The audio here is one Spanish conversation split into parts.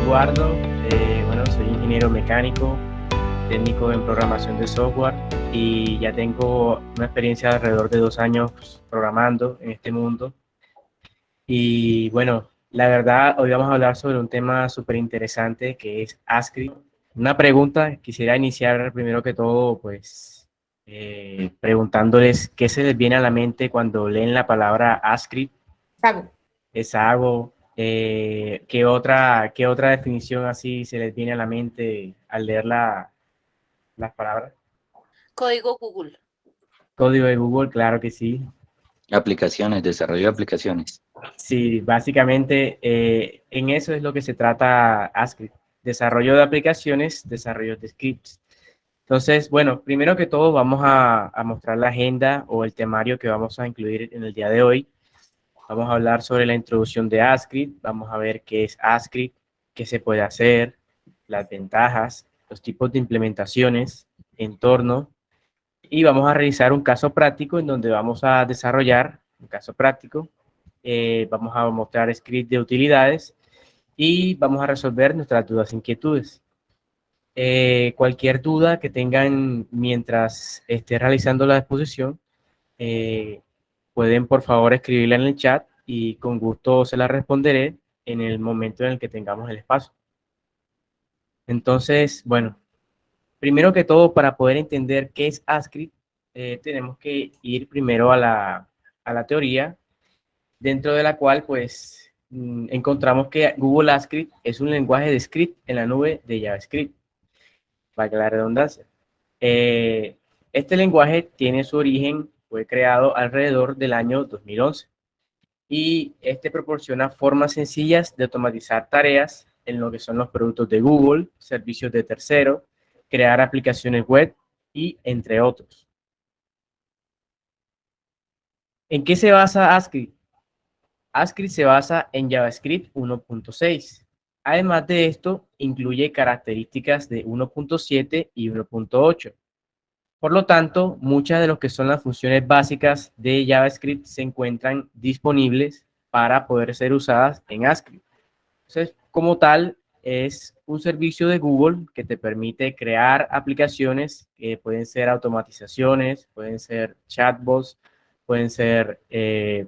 Eduardo, bueno, soy ingeniero mecánico, técnico en programación de software y ya tengo una experiencia de alrededor de 2 años programando en este mundo. Y bueno, la verdad, hoy vamos a hablar sobre un tema súper interesante que es ASCII. Una pregunta, quisiera iniciar primero que todo, pues, preguntándoles qué se les viene a la mente cuando leen la palabra ASCII. Sago. Es algo, qué otra definición así se les viene a la mente al leer las palabras? Código Google. Código de Google, claro que sí. Aplicaciones, desarrollo de aplicaciones. Sí, básicamente en eso es lo que se trata ASCII. Desarrollo de aplicaciones, desarrollo de scripts. Entonces, bueno, primero que todo vamos a mostrar la agenda o el temario que vamos a incluir en el día de hoy. Vamos a hablar sobre la introducción de ASCII, vamos a ver qué es ASCII, qué se puede hacer, las ventajas, los tipos de implementaciones, entorno, y vamos a realizar un caso práctico en donde vamos a desarrollar un caso práctico, vamos a mostrar script de utilidades y vamos a resolver nuestras dudas e inquietudes. Cualquier duda que tengan mientras esté realizando la exposición, pueden por favor escribirla en el chat y con gusto se la responderé en el momento en el que tengamos el espacio. Entonces, bueno, primero que todo, para poder entender qué es ASCII, tenemos que ir primero a la teoría, dentro de la cual pues encontramos que Google ASCII es un lenguaje de script en la nube de JavaScript, para la redundancia. Este lenguaje tiene su origen, fue creado alrededor del año 2011 y este proporciona formas sencillas de automatizar tareas en lo que son los productos de Google, servicios de terceros, crear aplicaciones web y entre otros. ¿En qué se basa ASCII? ASCII se basa en JavaScript 1.6. Además de esto, incluye características de 1.7 y 1.8. Por lo tanto, muchas de lo que son las funciones básicas de JavaScript se encuentran disponibles para poder ser usadas en ASCII. Entonces, como tal, es un servicio de Google que te permite crear aplicaciones que pueden ser automatizaciones, pueden ser chatbots, pueden ser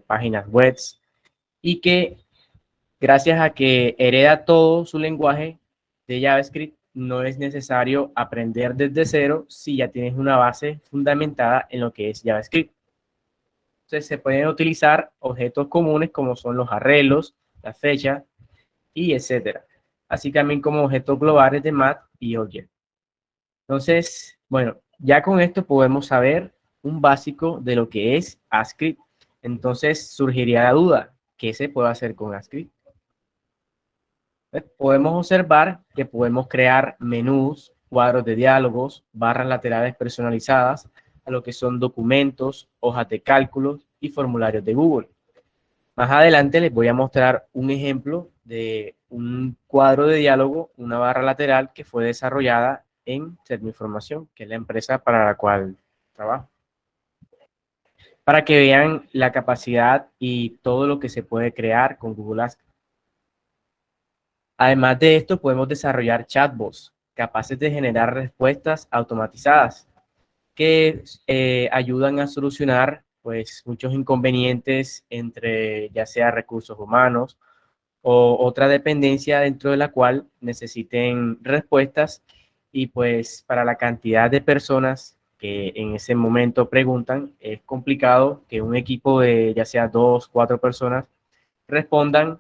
páginas web y que gracias a que hereda todo su lenguaje de JavaScript, no es necesario aprender desde cero si ya tienes una base fundamentada en lo que es JavaScript. Entonces se pueden utilizar objetos comunes como son los arreglos, la fecha y etcétera. Así también como objetos globales de Math y Object. Entonces, bueno, ya con esto podemos saber un básico de lo que es ASCII. Entonces surgiría la duda, ¿qué se puede hacer con ASCII? Podemos observar que podemos crear menús, cuadros de diálogos, barras laterales personalizadas a lo que son documentos, hojas de cálculos y formularios de Google. Más adelante les voy a mostrar un ejemplo de un cuadro de diálogo, una barra lateral que fue desarrollada en Termoinformación, que es la empresa para la cual trabajo. Para que vean la capacidad y todo lo que se puede crear con Google Ads. Además de esto, podemos desarrollar chatbots capaces de generar respuestas automatizadas que ayudan a solucionar pues, muchos inconvenientes entre ya sea recursos humanos o otra dependencia dentro de la cual necesiten respuestas y pues para la cantidad de personas que en ese momento preguntan, es complicado que un equipo de ya sea 2, 4 personas respondan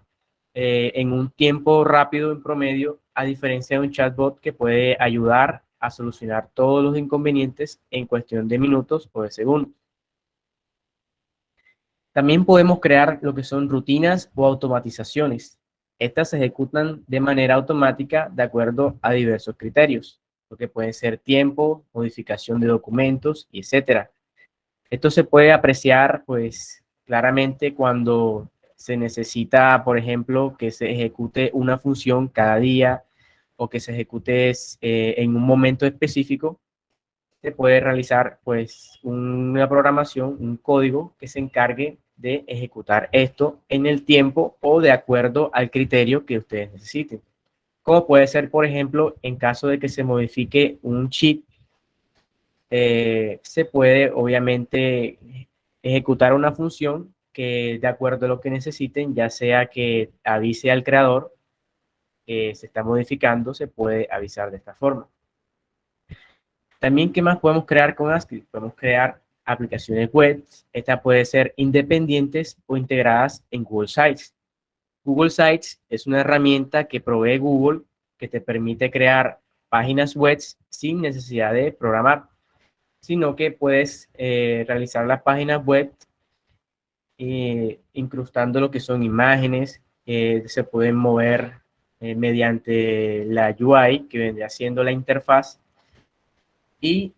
en un tiempo rápido en promedio, a diferencia de un chatbot que puede ayudar a solucionar todos los inconvenientes en cuestión de minutos o de segundos. También podemos crear lo que son rutinas o automatizaciones. Estas se ejecutan de manera automática de acuerdo a diversos criterios, lo que pueden ser tiempo, modificación de documentos, y etcétera. Esto se puede apreciar pues claramente cuando se necesita, por ejemplo, que se ejecute una función cada día o que se ejecute en un momento específico. Se puede realizar pues una programación, un código que se encargue de ejecutar esto en el tiempo o de acuerdo al criterio que ustedes necesiten. como puede ser, por ejemplo, en caso de que se modifique un cheat, se puede obviamente ejecutar una función que de acuerdo a lo que necesiten, ya sea que avise al creador que se está modificando, se puede avisar de esta forma. También, ¿qué más podemos crear con ASCII? Podemos crear aplicaciones web. Estas pueden ser independientes o integradas en Google Sites. Google Sites es una herramienta que provee Google que te permite crear páginas web sin necesidad de programar, sino que puedes realizar las páginas web incrustando lo que son imágenes, se pueden mover mediante la UI, que vendría siendo la interfaz, y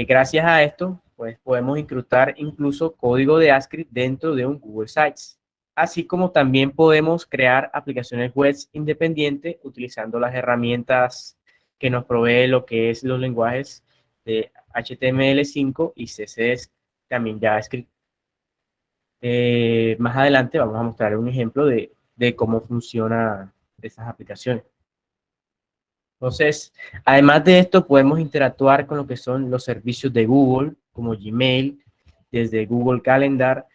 gracias a esto, pues podemos incrustar incluso código de ASCII dentro de un Google Sites. Así como también podemos crear aplicaciones web independientes utilizando las herramientas que nos provee lo que es los lenguajes de HTML5 y CSS, también JavaScript. Más adelante vamos a mostrar un ejemplo de cómo funcionan esas aplicaciones. Entonces, además de esto, podemos interactuar con lo que son los servicios de Google, como Gmail, desde Google Calendar,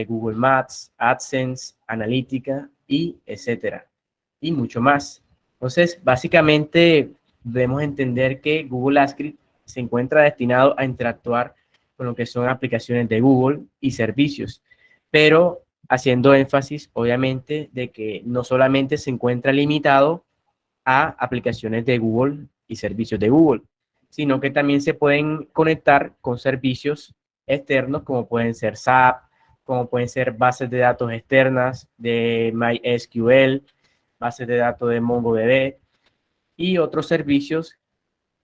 Google Maps, AdSense, Analítica, y etcétera, y mucho más. Entonces, básicamente, debemos entender que Google AdScript se encuentra destinado a interactuar con lo que son aplicaciones de Google y servicios, pero haciendo énfasis, obviamente, de que no solamente se encuentra limitado a aplicaciones de Google y servicios de Google, sino que también se pueden conectar con servicios externos como pueden ser SAP, como pueden ser bases de datos externas de MySQL, bases de datos de MongoDB y otros servicios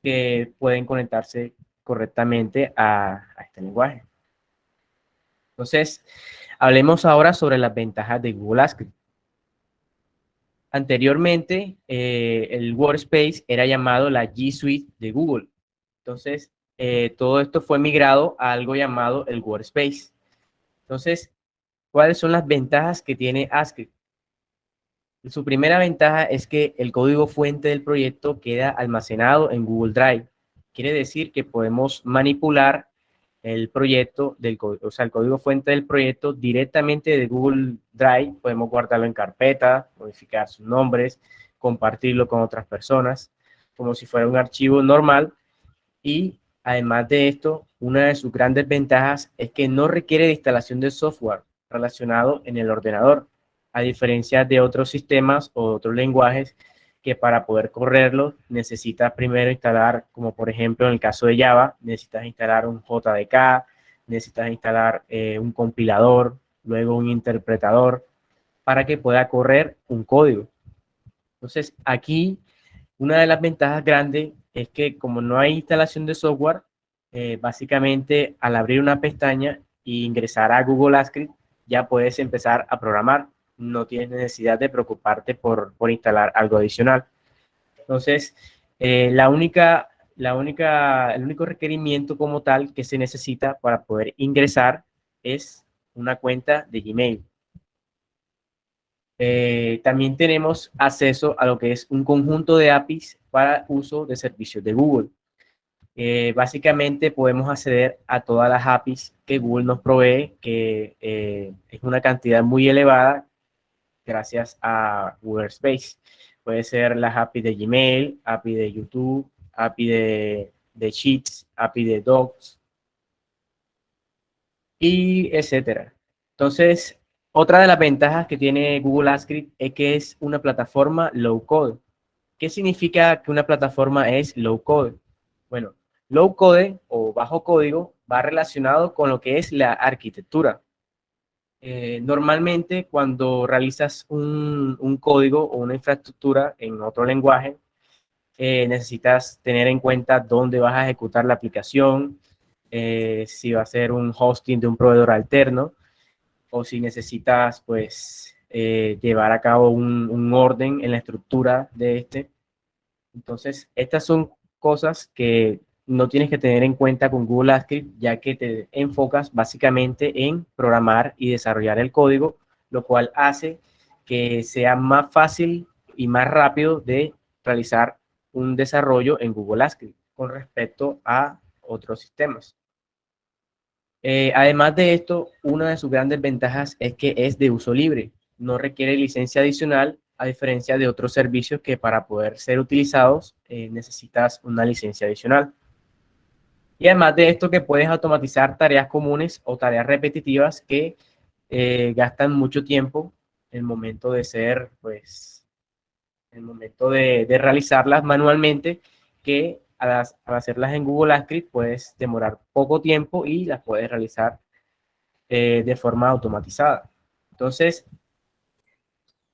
que pueden conectarse correctamente a este lenguaje. Entonces, hablemos ahora sobre las ventajas de Google AdScript. Anteriormente, el Workspace era llamado la G Suite de Google. Entonces, todo esto fue migrado a algo llamado el Workspace. Entonces, ¿cuáles son las ventajas que tiene AdScript? Su primera ventaja es que el código fuente del proyecto queda almacenado en Google Drive. Quiere decir que podemos manipular el proyecto, o sea, el código fuente del proyecto directamente de Google Drive. Podemos guardarlo en carpeta, modificar sus nombres, compartirlo con otras personas, como si fuera un archivo normal. Y además de esto, una de sus grandes ventajas es que no requiere de instalación de software relacionado en el ordenador, a diferencia de otros sistemas o otros lenguajes que para poder correrlo necesitas primero instalar, como por ejemplo en el caso de Java, necesitas instalar un JDK, necesitas instalar un compilador, luego un interpretador, para que pueda correr un código. Entonces, aquí una de las ventajas grandes es que como no hay instalación de software, básicamente al abrir una pestaña e ingresar a Google AdScript, ya puedes empezar a programar. No tienes necesidad de preocuparte por instalar algo adicional. Entonces, el único requerimiento como tal que se necesita para poder ingresar es una cuenta de Gmail. También tenemos acceso a lo que es un conjunto de APIs para uso de servicios de Google. Básicamente podemos acceder a todas las APIs que Google nos provee, que es una cantidad muy elevada gracias a Google Space. Puede ser las APIs de Gmail, API de YouTube, API de Sheets, API de Docs, y etcétera. Entonces, otra de las ventajas que tiene Google AdScript es que es una plataforma low code. ¿Qué significa que una plataforma es low code? Bueno, low code o bajo código va relacionado con lo que es la arquitectura. Normalmente cuando realizas un código o una infraestructura en otro lenguaje, necesitas tener en cuenta dónde vas a ejecutar la aplicación, si va a ser un hosting de un proveedor alterno, o si necesitas pues llevar a cabo un orden en la estructura de este. Entonces, estas son cosas que no tienes que tener en cuenta con Google AdScript, ya que te enfocas básicamente en programar y desarrollar el código, lo cual hace que sea más fácil y más rápido de realizar un desarrollo en Google ASCII con respecto a otros sistemas. Además de esto, una de sus grandes ventajas es que es de uso libre, no requiere licencia adicional, a diferencia de otros servicios que para poder ser utilizados necesitas una licencia adicional. Y además de esto, que puedes automatizar tareas comunes o tareas repetitivas que gastan mucho tiempo en el momento de ser, pues, en el momento de realizarlas manualmente, que al hacerlas en Google ASCII puedes demorar poco tiempo y las puedes realizar de forma automatizada. Entonces,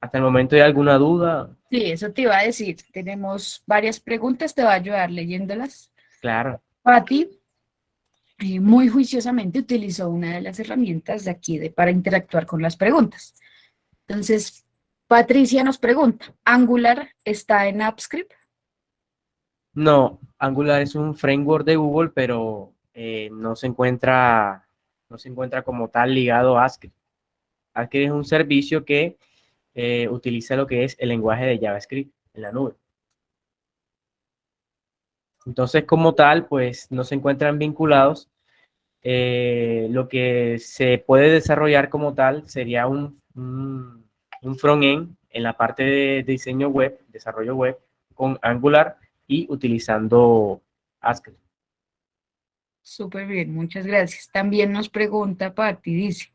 hasta el momento, ¿hay alguna duda? Sí, eso te iba a decir. Tenemos varias preguntas, te va a ayudar leyéndolas. Claro. Pati, muy juiciosamente utilizó una de las herramientas de aquí para interactuar con las preguntas. Entonces, Patricia nos pregunta, ¿Angular está en AppScript? No, Angular es un framework de Google, pero no se encuentra como tal ligado a ASCII. ASCII es un servicio que utiliza lo que es el lenguaje de JavaScript en la nube. Entonces, como tal, pues no se encuentran vinculados. Lo que se puede desarrollar como tal sería un front-end en la parte de diseño web, desarrollo web, con Angular y utilizando ASCII. Súper bien, muchas gracias. También nos pregunta Pati, dice,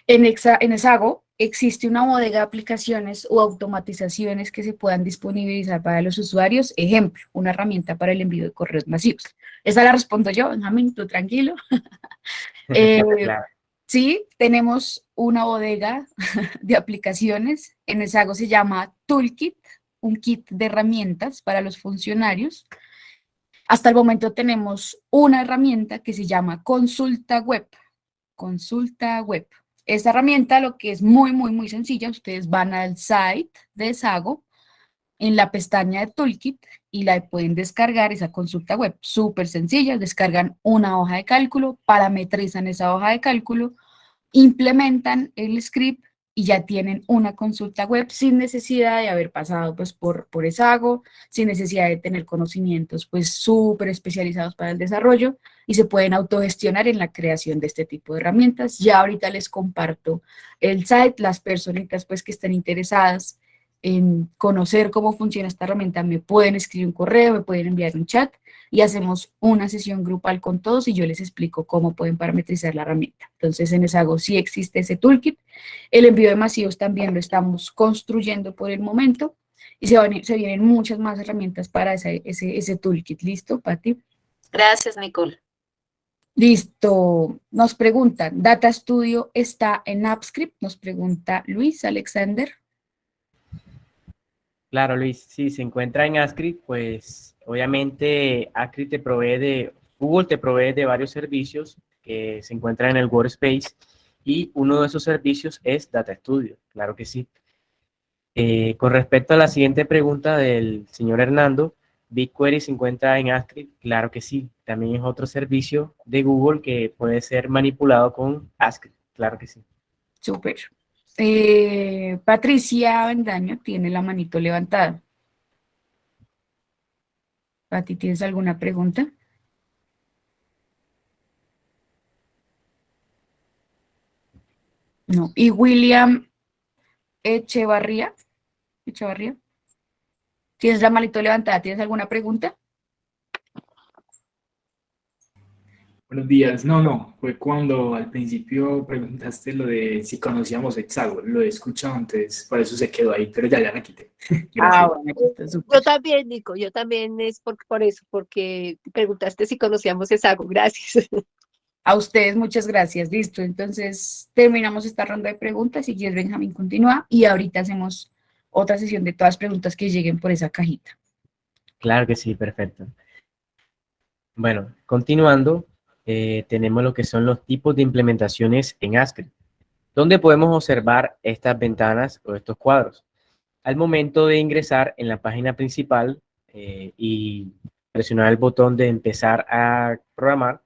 en Esago existe una bodega de aplicaciones o automatizaciones que se puedan disponibilizar para los usuarios. Ejemplo, una herramienta para el envío de correos masivos. Esa la respondo yo, Benjamín, tú tranquilo. Claro. Sí, tenemos una bodega de aplicaciones. En Esago se llama Toolkit, un kit de herramientas para los funcionarios. Hasta el momento tenemos una herramienta que se llama Consulta Web. Consulta Web. Esta herramienta lo que es muy sencilla, ustedes van al site de Sago, en la pestaña de Toolkit y la pueden descargar esa consulta web. Súper sencilla, descargan una hoja de cálculo, parametrizan esa hoja de cálculo, implementan el script y ya tienen una consulta web sin necesidad de haber pasado pues por Esago, sin necesidad de tener conocimientos pues súper especializados para el desarrollo y se pueden autogestionar en la creación de este tipo de herramientas. Ya ahorita les comparto el site, las personitas pues que estén interesadas en conocer cómo funciona esta herramienta me pueden escribir un correo, me pueden enviar un chat y hacemos una sesión grupal con todos y yo les explico cómo pueden parametrizar la herramienta. Entonces en Esago sí existe ese toolkit. El envío de masivos también lo estamos construyendo por el momento y se vienen muchas más herramientas para ese toolkit. ¿Listo, Pati? Gracias, Nicole. Listo. Nos preguntan, ¿Data Studio está en AppScript? Nos pregunta Luis Alexander. Claro, Luis, si se encuentra en ASCII, pues obviamente Google te provee de varios servicios que se encuentran en el Workspace y uno de esos servicios es Data Studio, claro que sí. Con respecto a la siguiente pregunta del señor Hernando, BigQuery se encuentra en ASCII, claro que sí, también es otro servicio de Google que puede ser manipulado con ASCII, claro que sí. Súper. Patricia Bendaño tiene la manito levantada. Pati, ¿tienes alguna pregunta? No. ¿Y William Echevarría? ¿Tienes la manito levantada? ¿Tienes alguna pregunta? Buenos días. No, fue cuando al principio preguntaste lo de si conocíamos Hexagon. Lo he escuchado antes, por eso se quedó ahí, pero ya la quité. Gracias. Bueno, está súper. Yo también, Nico, yo también es por eso, porque preguntaste si conocíamos Esago. Gracias. A ustedes muchas gracias. Listo, entonces terminamos esta ronda de preguntas. Si quieres, Benjamín, continúa y ahorita hacemos otra sesión de todas las preguntas que lleguen por esa cajita. Claro que sí, perfecto. Bueno, continuando, tenemos lo que son los tipos de implementaciones en ASCII, donde podemos observar estas ventanas o estos cuadros. Al momento de ingresar en la página principal y presionar el botón de empezar a programar,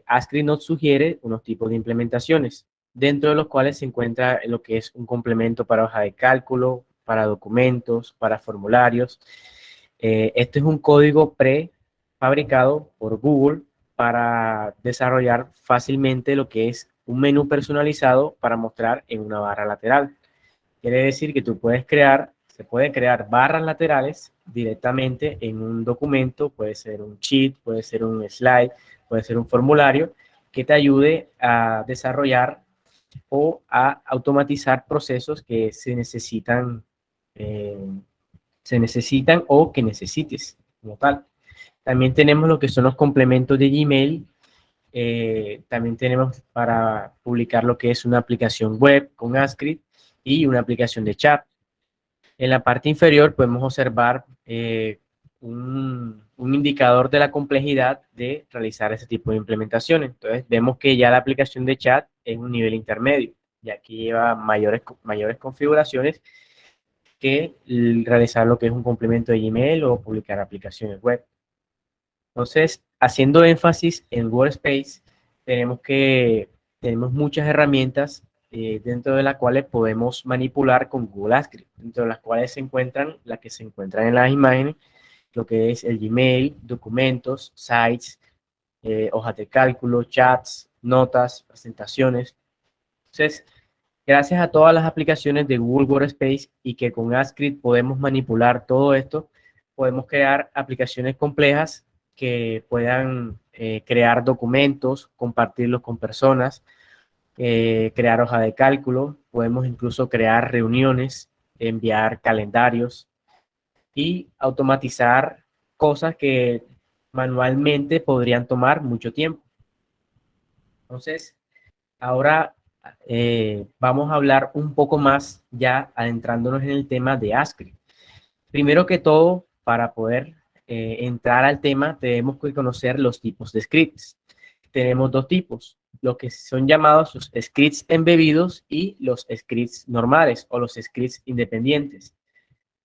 ASCII nos sugiere unos tipos de implementaciones, dentro de los cuales se encuentra lo que es un complemento para hoja de cálculo, para documentos, para formularios. Este es un código prefabricado por Google para desarrollar fácilmente lo que es un menú personalizado para mostrar en una barra lateral. Quiere decir que se pueden crear barras laterales directamente en un documento, puede ser un sheet, puede ser un slide, puede ser un formulario, que te ayude a desarrollar o a automatizar procesos que se necesitan o que necesites como tal. También tenemos lo que son los complementos de Gmail. También tenemos para publicar lo que es una aplicación web con AskScript y una aplicación de chat. En la parte inferior podemos observar un indicador de la complejidad de realizar ese tipo de implementaciones. Entonces vemos que ya la aplicación de chat es un nivel intermedio, ya que lleva mayores configuraciones que realizar lo que es un complemento de Gmail o publicar aplicaciones web. Entonces, haciendo énfasis en Workspace, tenemos muchas herramientas dentro de las cuales podemos manipular con Google AskScript, dentro de las cuales se encuentran las que se encuentran en las imágenes, lo que es el Gmail, documentos, sites, hojas de cálculo, chats, notas, presentaciones. Entonces, gracias a todas las aplicaciones de Google Workspace y que con AskScript podemos manipular todo esto, podemos crear aplicaciones complejas que puedan crear documentos, compartirlos con personas, crear hoja de cálculo, podemos incluso crear reuniones, enviar calendarios y automatizar cosas que manualmente podrían tomar mucho tiempo. Entonces, ahora vamos a hablar un poco más ya adentrándonos en el tema de AskScript. Primero que todo, para poder entrar al tema, tenemos que conocer los tipos de scripts. Tenemos dos tipos, lo que son llamados los scripts embebidos y los scripts normales o los scripts independientes.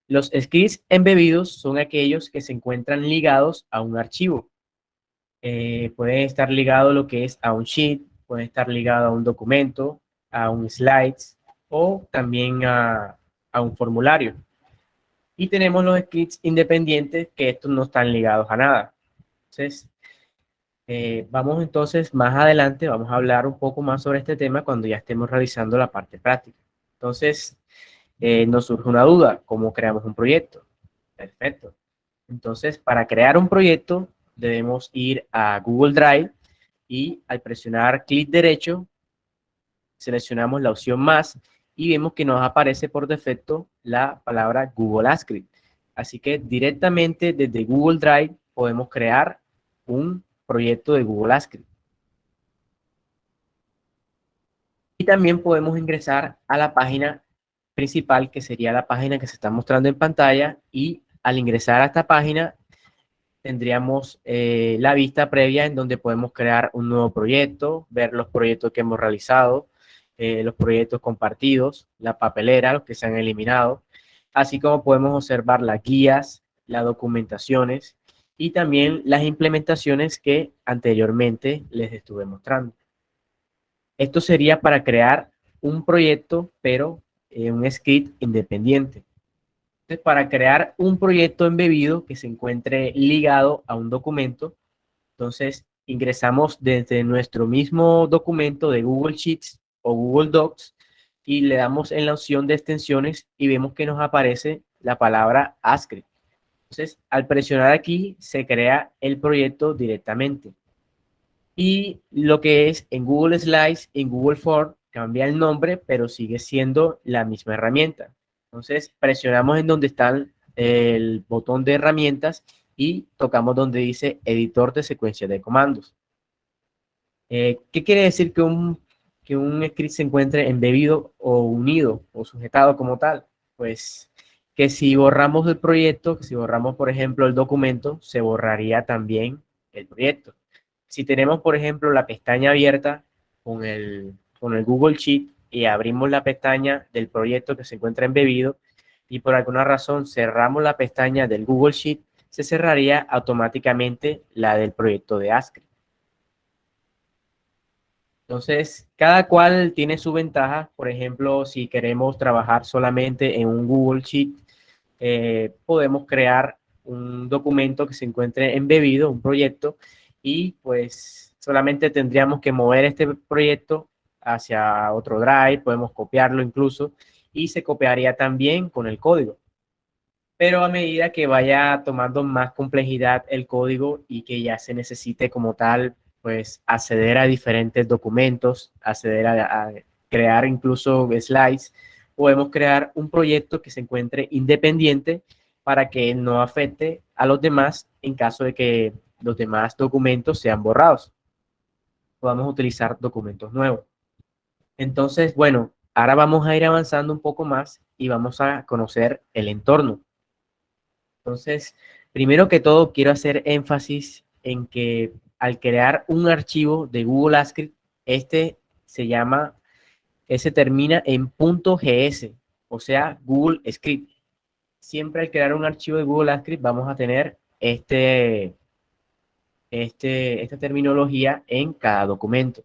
Los scripts embebidos son aquellos que se encuentran ligados a un archivo. Pueden estar ligados lo que es a un sheet, pueden estar ligados a un documento, a un slides o también a un formulario. Y tenemos los scripts independientes, que estos no están ligados a nada. Entonces, vamos entonces más adelante, vamos a hablar un poco más sobre este tema cuando ya estemos realizando la parte práctica. Entonces, nos surge una duda, ¿cómo creamos un proyecto? Perfecto. Entonces, para crear un proyecto, debemos ir a Google Drive y al presionar clic derecho, seleccionamos la opción más y vemos que nos aparece por defecto la palabra Google AskScript. Así que directamente desde Google Drive podemos crear un proyecto de Google AskScript. Y también podemos ingresar a la página principal, que sería la página que se está mostrando en pantalla, y al ingresar a esta página tendríamos la vista previa en donde podemos crear un nuevo proyecto, ver los proyectos que hemos realizado, los proyectos compartidos, la papelera, los que se han eliminado, así como podemos observar las guías, las documentaciones y también las implementaciones que anteriormente les estuve mostrando. Esto sería para crear un proyecto, pero un script independiente. Entonces, para crear un proyecto embebido que se encuentre ligado a un documento, entonces ingresamos desde nuestro mismo documento de Google Sheets o Google Docs y le damos en la opción de extensiones y vemos que nos aparece la palabra AskScript. Entonces, al presionar aquí, se crea el proyecto directamente. Y lo que es en Google Slides, en Google Form, cambia el nombre, pero sigue siendo la misma herramienta. Entonces, presionamos en donde está el botón de herramientas y tocamos donde dice editor de secuencia de comandos. ¿Qué quiere decir que un script se encuentre embebido o unido o sujetado como tal? Pues que si borramos el proyecto, que si borramos, por ejemplo, el documento, se borraría también el proyecto. Si tenemos, por ejemplo, la pestaña abierta con el Google Sheet y abrimos la pestaña del proyecto que se encuentra embebido y por alguna razón cerramos la pestaña del Google Sheet, se cerraría automáticamente la del proyecto de AskScript. Entonces, cada cual tiene su ventaja. Por ejemplo, si queremos trabajar solamente en un Google Sheet, podemos crear un documento que se encuentre embebido, un proyecto, y pues solamente tendríamos que mover este proyecto hacia otro Drive, podemos copiarlo incluso, y se copiaría también con el código. Pero a medida que vaya tomando más complejidad el código y que ya se necesite como tal, pues acceder a diferentes documentos, acceder a crear incluso slides, podemos crear un proyecto que se encuentre independiente para que no afecte a los demás en caso de que los demás documentos sean borrados. Podamos utilizar documentos nuevos. Entonces, bueno, ahora vamos a ir avanzando un poco más y vamos a conocer el entorno. Entonces, primero que todo, quiero hacer énfasis en que al crear un archivo de Google Apps Script, se termina en .gs, o sea, Google Script. Siempre al crear un archivo de Google Apps Script vamos a tener esta terminología en cada documento.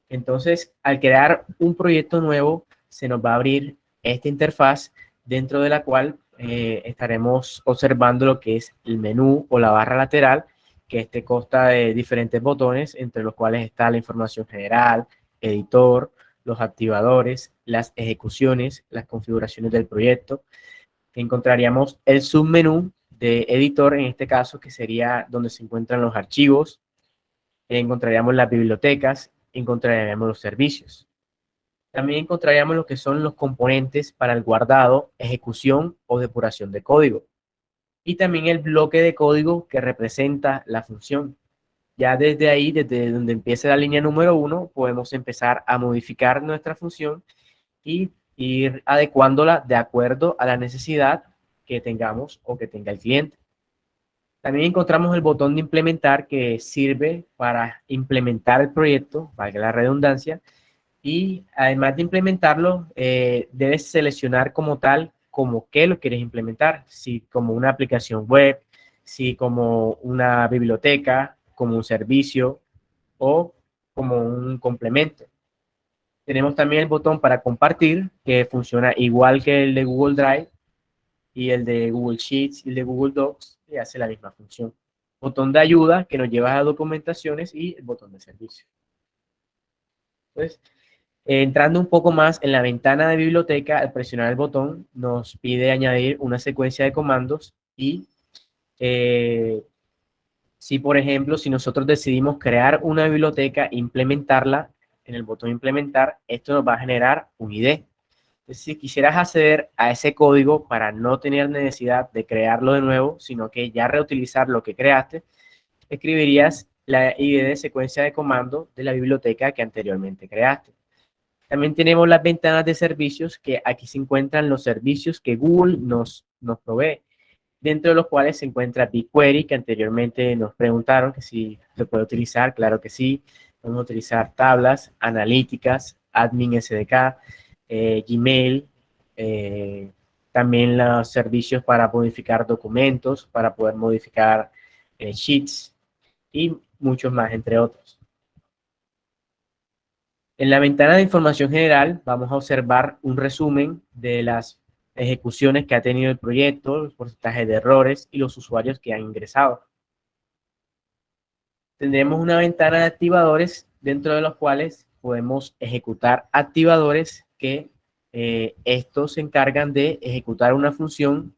Entonces, al crear un proyecto nuevo, se nos va a abrir esta interfaz dentro de la cual estaremos observando lo que es el menú o la barra lateral, que consta de diferentes botones, entre los cuales está la información general, editor, los activadores, las ejecuciones, las configuraciones del proyecto. Encontraríamos el submenú de editor, en este caso, que sería donde se encuentran los archivos. Encontraríamos las bibliotecas, encontraríamos los servicios. También encontraríamos lo que son los componentes para el guardado, ejecución o depuración de código. Y también el bloque de código que representa la función. Ya desde ahí, desde donde empieza la línea número 1, podemos empezar a modificar nuestra función y ir adecuándola de acuerdo a la necesidad que tengamos o que tenga el cliente. También encontramos el botón de implementar, que sirve para implementar el proyecto, valga la redundancia, y además de implementarlo, debes seleccionar como tal, como qué lo quieres implementar, si como una aplicación web, si como una biblioteca, como un servicio o como un complemento. Tenemos también el botón para compartir, que funciona igual que el de Google Drive y el de Google Sheets y el de Google Docs, y hace la misma función. Botón de ayuda, que nos lleva a documentaciones, y el botón de servicio. Entonces, entrando un poco más en la ventana de biblioteca, al presionar el botón nos pide añadir una secuencia de comandos y si, por ejemplo, si nosotros decidimos crear una biblioteca, implementarla, en el botón implementar, esto nos va a generar un ID. Entonces, si quisieras acceder a ese código para no tener necesidad de crearlo de nuevo, sino que ya reutilizar lo que creaste, escribirías la ID de secuencia de comando de la biblioteca que anteriormente creaste. También tenemos las ventanas de servicios, que aquí se encuentran los servicios que Google nos provee, dentro de los cuales se encuentra BigQuery, que anteriormente nos preguntaron que si se puede utilizar. Claro que sí. Podemos utilizar tablas, analíticas, admin SDK, Gmail, también los servicios para modificar documentos, para poder modificar sheets y muchos más, entre otros. En la ventana de información general vamos a observar un resumen de las ejecuciones que ha tenido el proyecto, los porcentajes de errores y los usuarios que han ingresado. Tendremos una ventana de activadores, dentro de los cuales podemos ejecutar activadores que estos se encargan de ejecutar una función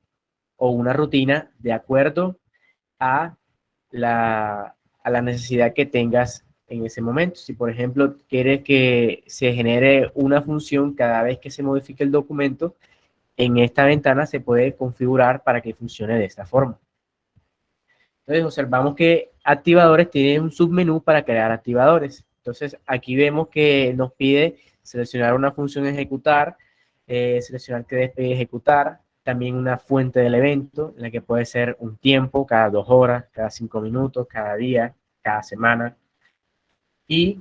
o una rutina de acuerdo a la necesidad que tengas en ese momento. Si, por ejemplo, quieres que se genere una función cada vez que se modifique el documento, en esta ventana se puede configurar para que funcione de esta forma. Entonces, observamos que activadores tiene un submenú para crear activadores. Entonces, aquí vemos que nos pide seleccionar una función ejecutar, seleccionar qué despegue ejecutar, también una fuente del evento, en la que puede ser un tiempo, cada 2 horas, cada 5 minutos, cada día, cada semana. Y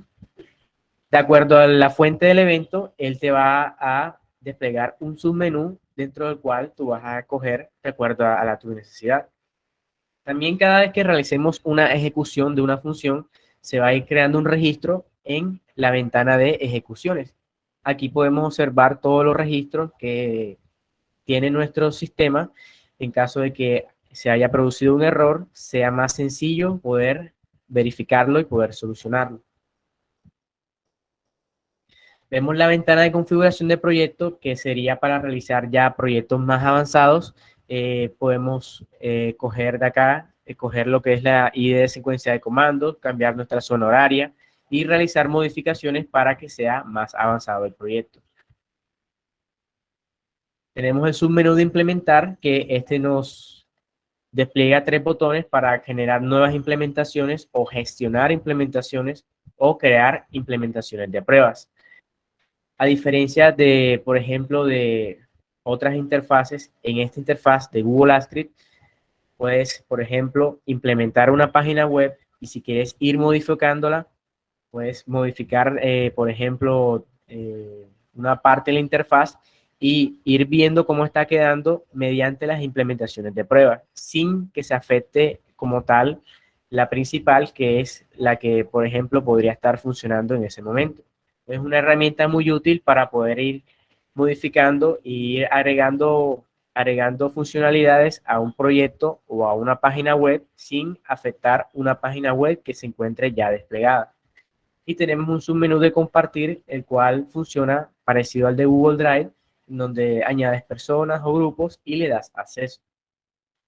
de acuerdo a la fuente del evento, él te va a desplegar un submenú dentro del cual tú vas a escoger de acuerdo a tu necesidad. También cada vez que realicemos una ejecución de una función, se va a ir creando un registro en la ventana de ejecuciones. Aquí podemos observar todos los registros que tiene nuestro sistema. En caso de que se haya producido un error, sea más sencillo poder verificarlo y poder solucionarlo. Vemos la ventana de configuración de proyecto, que sería para realizar ya proyectos más avanzados. Podemos coger de acá, coger lo que es la ID de secuencia de comandos, cambiar nuestra zona horaria y realizar modificaciones para que sea más avanzado el proyecto. Tenemos el submenú de implementar, que este nos despliega 3 botones para generar nuevas implementaciones o gestionar implementaciones o crear implementaciones de pruebas. A diferencia de, por ejemplo, de otras interfaces, en esta interfaz de Google Apps Script, puedes, por ejemplo, implementar una página web y si quieres ir modificándola, puedes modificar, por ejemplo, una parte de la interfaz y ir viendo cómo está quedando mediante las implementaciones de prueba, sin que se afecte como tal la principal, que es la que, por ejemplo, podría estar funcionando en ese momento. Es una herramienta muy útil para poder ir modificando e ir agregando funcionalidades a un proyecto o a una página web sin afectar una página web que se encuentre ya desplegada. Y tenemos un submenú de compartir, el cual funciona parecido al de Google Drive, donde añades personas o grupos y le das acceso.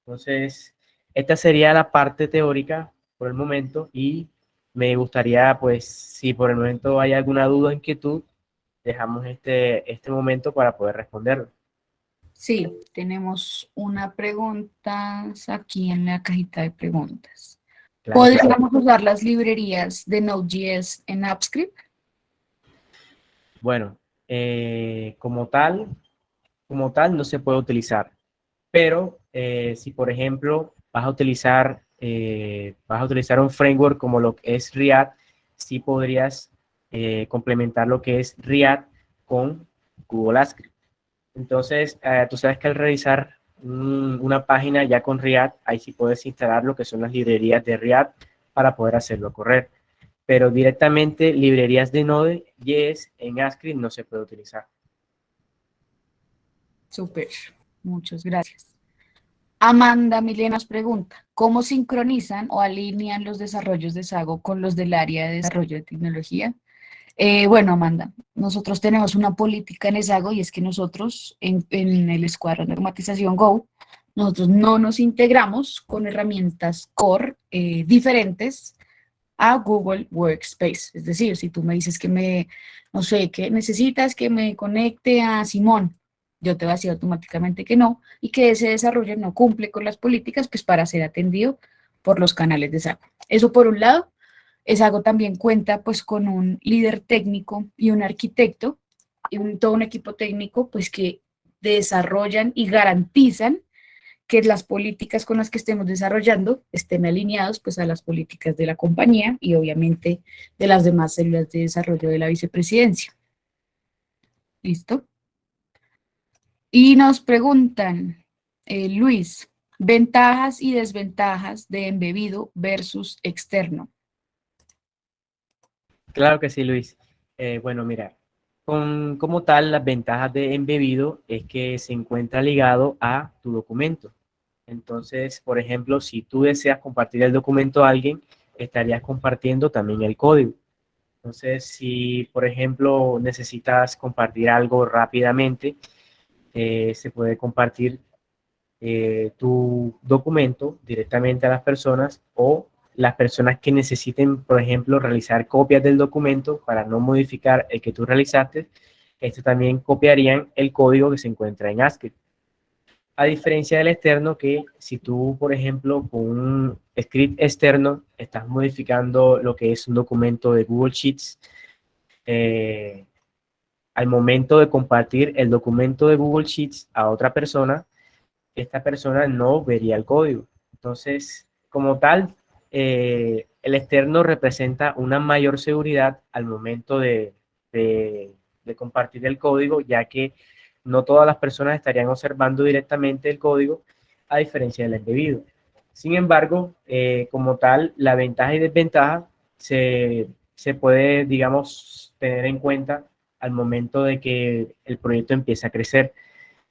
Entonces, esta sería la parte teórica por el momento y me gustaría, pues, si por el momento hay alguna duda o inquietud, dejamos este momento para poder responderlo. Sí, tenemos una pregunta aquí en la cajita de preguntas. Claro que sí. ¿Podríamos usar las librerías de Node.js en AppScript? Bueno, como tal no se puede utilizar, pero si por ejemplo vas a utilizar un framework como lo que es React, sí podrías complementar lo que es React con Google Apps Script. Entonces, tú sabes que al realizar una página ya con React, ahí sí puedes instalar lo que son las librerías de React para poder hacerlo correr. Pero directamente librerías de Node.js en AppScript no se puede utilizar. Súper, muchas gracias. Amanda Milena nos pregunta, ¿cómo sincronizan o alinean los desarrollos de Sago con los del área de desarrollo de tecnología? Bueno, Amanda, nosotros tenemos una política en Sago y es que nosotros en el escuadrón de automatización Go, nosotros no nos integramos con herramientas core diferentes a Google Workspace. Es decir, si tú me dices que no sé, que necesitas que me conecte a Simón, yo te voy a decir automáticamente que no, y que ese desarrollo no cumple con las políticas, pues para ser atendido por los canales de Sago. Eso por un lado. Sago también cuenta pues con un líder técnico y un arquitecto, y todo un equipo técnico pues que desarrollan y garantizan que las políticas con las que estemos desarrollando estén alineados pues a las políticas de la compañía y obviamente de las demás células de desarrollo de la vicepresidencia. ¿Listo? Y nos preguntan, Luis, ventajas y desventajas de embebido versus externo. Claro que sí, Luis. Bueno, mira, como tal, las ventajas de embebido es que se encuentra ligado a tu documento. Entonces, por ejemplo, si tú deseas compartir el documento a alguien, estarías compartiendo también el código. Entonces, si, por ejemplo, necesitas compartir algo rápidamente, se puede compartir tu documento directamente a las personas o las personas que necesiten, por ejemplo, realizar copias del documento para no modificar el que tú realizaste, también copiarían el código que se encuentra en AppScript. A diferencia del externo, que si tú, por ejemplo, con un script externo estás modificando lo que es un documento de Google Sheets, al momento de compartir el documento de Google Sheets a otra persona, esta persona no vería el código. Entonces, como tal, el externo representa una mayor seguridad al momento de compartir el código, ya que no todas las personas estarían observando directamente el código, a diferencia del embebido. Sin embargo, como tal, la ventaja y desventaja se se puede, digamos, tener en cuenta al momento de que el proyecto empiece a crecer.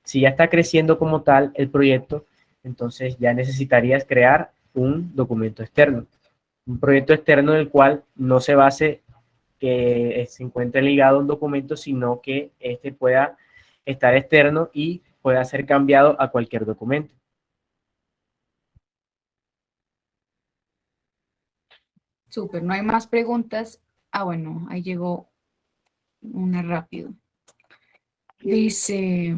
Si ya está creciendo como tal el proyecto, entonces ya necesitarías crear un documento externo. Un proyecto externo en el cual no se base que se encuentre ligado a un documento, sino que este pueda estar externo y pueda ser cambiado a cualquier documento. Súper, no hay más preguntas. Ah, bueno, ahí llegó una rápido. Dice,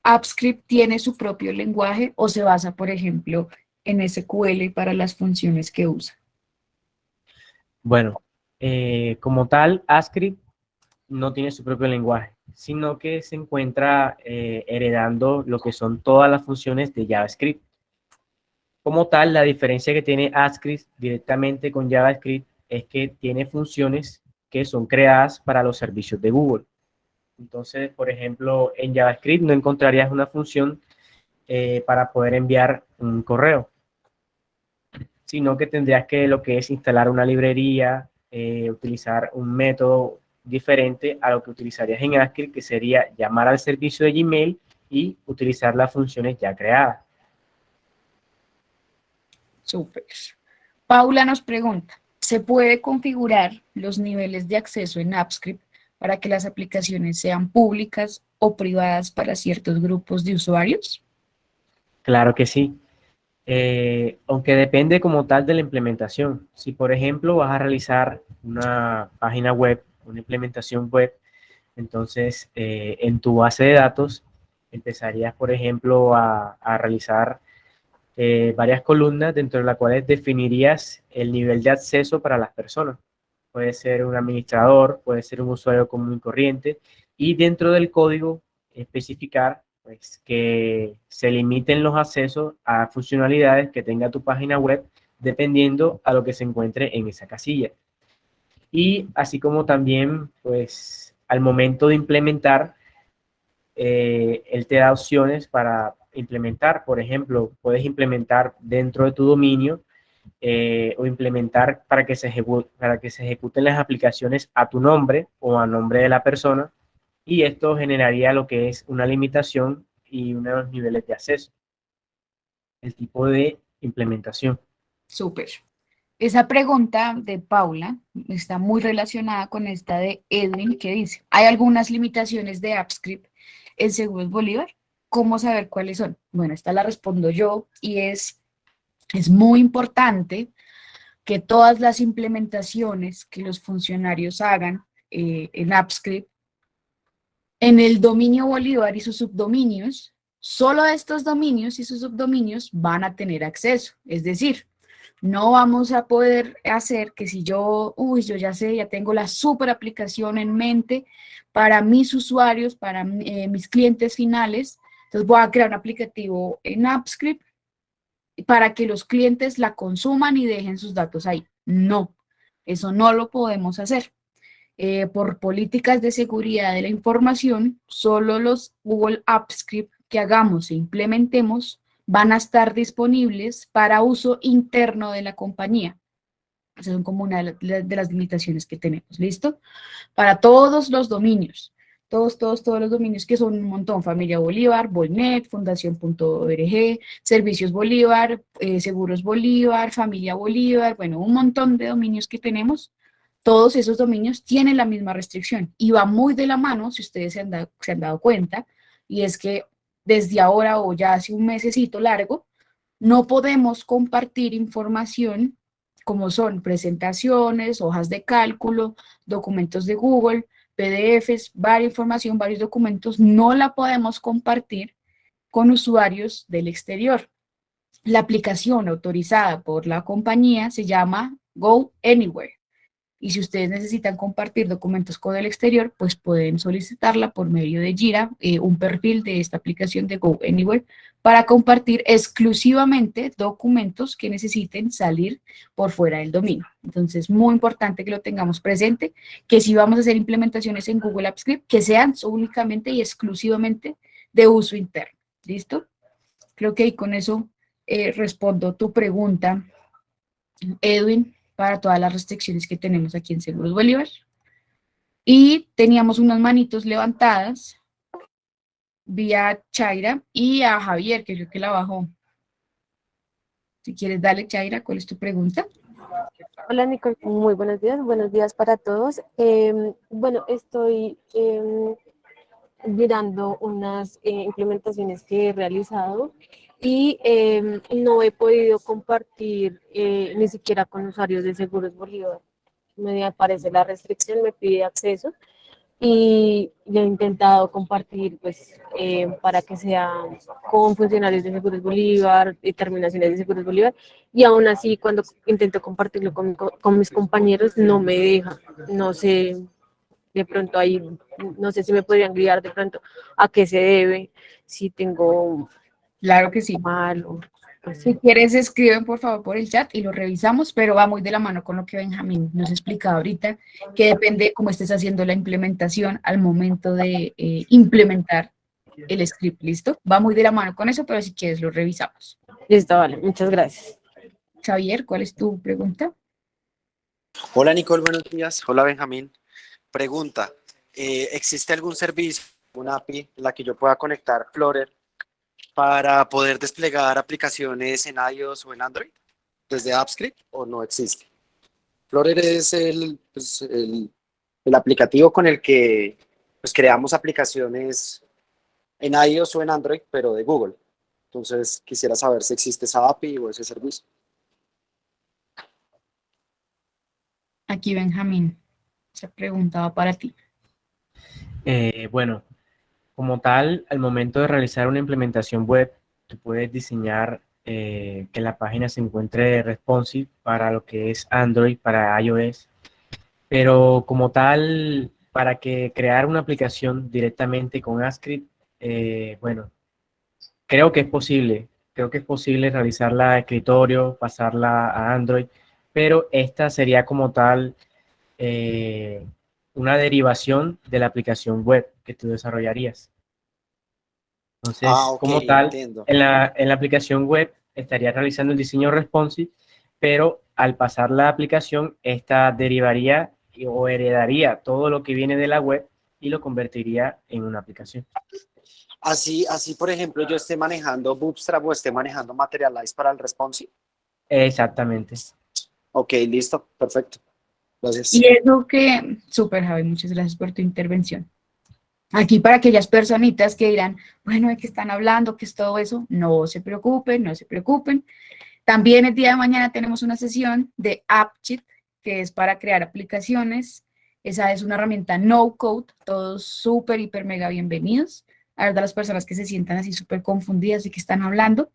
¿AppScript tiene su propio lenguaje o se basa, por ejemplo, en SQL para las funciones que usa? Bueno, como tal, AppScript no tiene su propio lenguaje, sino que se encuentra heredando lo que son todas las funciones de JavaScript. Como tal, la diferencia que tiene AppScript directamente con JavaScript es que tiene funciones que son creadas para los servicios de Google. Entonces, por ejemplo, en JavaScript no encontrarías una función para poder enviar un correo, sino que tendrías que lo que es instalar una librería, utilizar un método diferente a lo que utilizarías en AppScript, que sería llamar al servicio de Gmail y utilizar las funciones ya creadas. Súper. Paula nos pregunta, ¿se puede configurar los niveles de acceso en AppScript para que las aplicaciones sean públicas o privadas para ciertos grupos de usuarios? Claro que sí. Aunque depende como tal de la implementación. Si, por ejemplo, vas a realizar una página web, una implementación web, entonces en tu base de datos empezarías, por ejemplo, a realizar varias columnas dentro de las cuales definirías el nivel de acceso para las personas. Puede ser un administrador, puede ser un usuario común y corriente, y dentro del código especificar pues, que se limiten los accesos a funcionalidades que tenga tu página web dependiendo a lo que se encuentre en esa casilla. Y así como también, pues, al momento de implementar, él te da opciones para implementar. Por ejemplo, puedes implementar dentro de tu dominio o implementar para que se ejecuten las aplicaciones a tu nombre o a nombre de la persona, y esto generaría lo que es una limitación y unos niveles de acceso. El tipo de implementación. Súper. Esa pregunta de Paula está muy relacionada con esta de Edwin que dice, ¿hay algunas limitaciones de AppScript en Seguros Bolívar? ¿Cómo saber cuáles son? Bueno, esta la respondo yo y es muy importante que todas las implementaciones que los funcionarios hagan en AppScript, en el dominio Bolívar y sus subdominios, solo estos dominios y sus subdominios van a tener acceso. Es decir, no vamos a poder hacer que si yo ya sé, ya tengo la super aplicación en mente para mis usuarios, para mis clientes finales, entonces voy a crear un aplicativo en AppScript para que los clientes la consuman y dejen sus datos ahí. No, eso no lo podemos hacer. Por políticas de seguridad de la información, solo los Google Apps Script que hagamos e implementemos van a estar disponibles para uso interno de la compañía. Esas son como una de las limitaciones que tenemos, ¿listo? Para todos los dominios, todos los dominios que son un montón, Familia Bolívar, Bolnet, Fundación.org, Servicios Bolívar, Seguros Bolívar, Familia Bolívar, bueno, un montón de dominios que tenemos. Todos esos dominios tienen la misma restricción y va muy de la mano, si ustedes se han dado cuenta, y es que desde ahora o ya hace un mesecito largo, no podemos compartir información como son presentaciones, hojas de cálculo, documentos de Google, PDFs, varias información, varios documentos, no la podemos compartir con usuarios del exterior. La aplicación autorizada por la compañía se llama Go Anywhere. Y si ustedes necesitan compartir documentos con el exterior, pues pueden solicitarla por medio de Jira, un perfil de esta aplicación de Go Anywhere, para compartir exclusivamente documentos que necesiten salir por fuera del dominio. Entonces, muy importante que lo tengamos presente, que si vamos a hacer implementaciones en Google Apps Script, que sean únicamente y exclusivamente de uso interno. ¿Listo? Creo que ahí con eso respondo tu pregunta, Edwin. para todas las restricciones que tenemos aquí en Seguros Bolívar. Y teníamos unas manitos levantadas, vía Chaira y a Javier, que creo que la bajó. Si quieres, dale, Chaira, ¿cuál es tu pregunta? Hola Nicole, muy buenos días para todos. Bueno, estoy mirando unas implementaciones que he realizado y no he podido compartir ni siquiera con usuarios de Seguros Bolívar. Me aparece la restricción, me pide acceso y yo he intentado compartir pues para que sea con funcionarios de Seguros Bolívar y terminaciones de Seguros Bolívar y aún así cuando intento compartirlo con mis compañeros no me deja, no sé, de pronto ahí, no sé si me podrían guiar de pronto a qué se debe, si tengo Claro que sí. mal o pues, Si quieres, escriben por favor por el chat y lo revisamos, pero va muy de la mano con lo que Benjamín nos explicaba ahorita, que depende cómo estés haciendo la implementación al momento de implementar el script, ¿listo? Va muy de la mano con eso, pero si quieres lo revisamos. listo, vale, muchas gracias. Xavier, ¿cuál es tu pregunta? Hola Nicole, buenos días. Hola Benjamín. Pregunta, ¿existe algún servicio, una API en la que yo pueda conectar Flutter para poder desplegar aplicaciones en iOS o en Android desde AppScript o no existe? Flutter es el aplicativo con el que pues, creamos aplicaciones en iOS o en Android, pero de Google. Entonces quisiera saber si existe esa API o ese servicio. Aquí Benjamín, se preguntaba para ti. Bueno, como tal, al momento de realizar una implementación web, tú puedes diseñar que la página se encuentre responsive para lo que es Android, para iOS, pero como tal, para que crear una aplicación directamente con AppScript, bueno, creo que es posible. Creo que es posible realizarla a escritorio, pasarla a Android, pero esta sería como tal eh, una derivación de la aplicación web que tú desarrollarías. Entonces, Ok, como tal, entiendo. en la aplicación web estaría realizando el diseño responsive, pero al pasar la aplicación, esta derivaría o heredaría todo lo que viene de la web y lo convertiría en una aplicación. Así, por ejemplo, yo esté manejando Bootstrap o esté manejando Materialize para el responsive. Exactamente. Ok, listo, perfecto. Gracias. Y eso que, súper Javi, muchas gracias por tu intervención. Aquí para aquellas personitas que dirán, bueno, ¿de qué están hablando? ¿Qué es todo eso? No se preocupen, no se preocupen. También el día de mañana tenemos una sesión de AppCheat, que es para crear aplicaciones. Esa es una herramienta no code, todos súper, hiper, mega bienvenidos. A ver, de las personas que se sientan así súper confundidas de qué están hablando.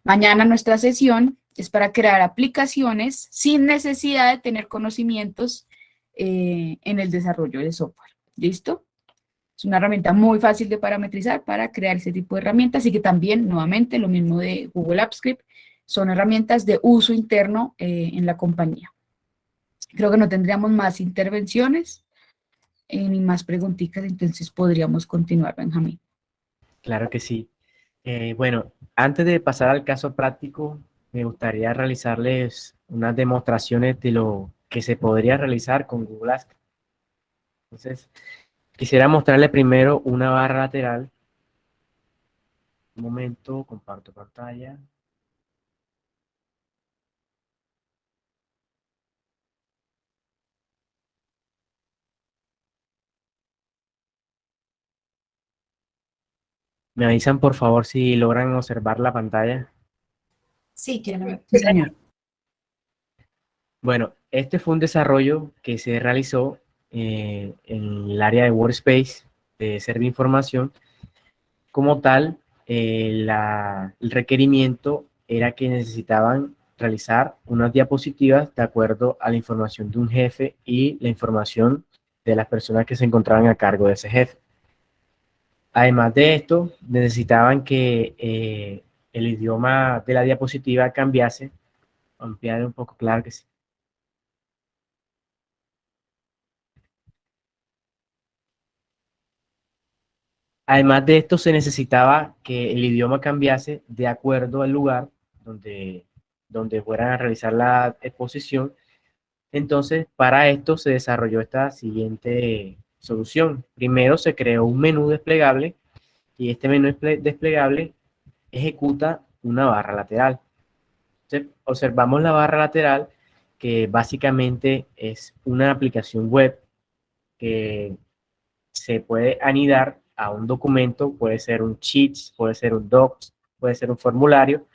Mañana nuestra sesión es para crear aplicaciones sin necesidad de tener conocimientos en el desarrollo de software. ¿Listo? Es una herramienta muy fácil de parametrizar para crear ese tipo de herramientas y que también, nuevamente, lo mismo de Google Apps Script, son herramientas de uso interno en la compañía. Creo que no tendríamos más intervenciones ni más preguntitas, entonces podríamos continuar, Benjamín. Claro que sí. Bueno, antes de pasar al caso práctico, me gustaría realizarles unas demostraciones de lo que se podría realizar con Google Ads. Entonces, quisiera mostrarle primero una barra lateral. Un momento, comparto pantalla. Me avisan por favor si logran observar la pantalla. Sí, quiero. Sí, señor. Bueno, este fue un desarrollo que se realizó en el área de Workspace de Server Información. Como tal, el requerimiento era que necesitaban realizar unas diapositivas de acuerdo a la información de un jefe y la información de las personas que se encontraban a cargo de ese jefe. Además de esto, necesitaban que el idioma de la diapositiva cambiase. Ampliar un poco, claro que sí. Además de esto, se necesitaba que el idioma cambiase de acuerdo al lugar donde fueran a realizar la exposición, Entonces, para esto se desarrolló esta siguiente solución. Primero se creó un menú desplegable y este menú desplegable ejecuta una barra lateral. Entonces, observamos la barra lateral, que básicamente es una aplicación web que se puede anidar a un documento, puede ser un Sheets, puede ser un Docs, puede ser un formulario,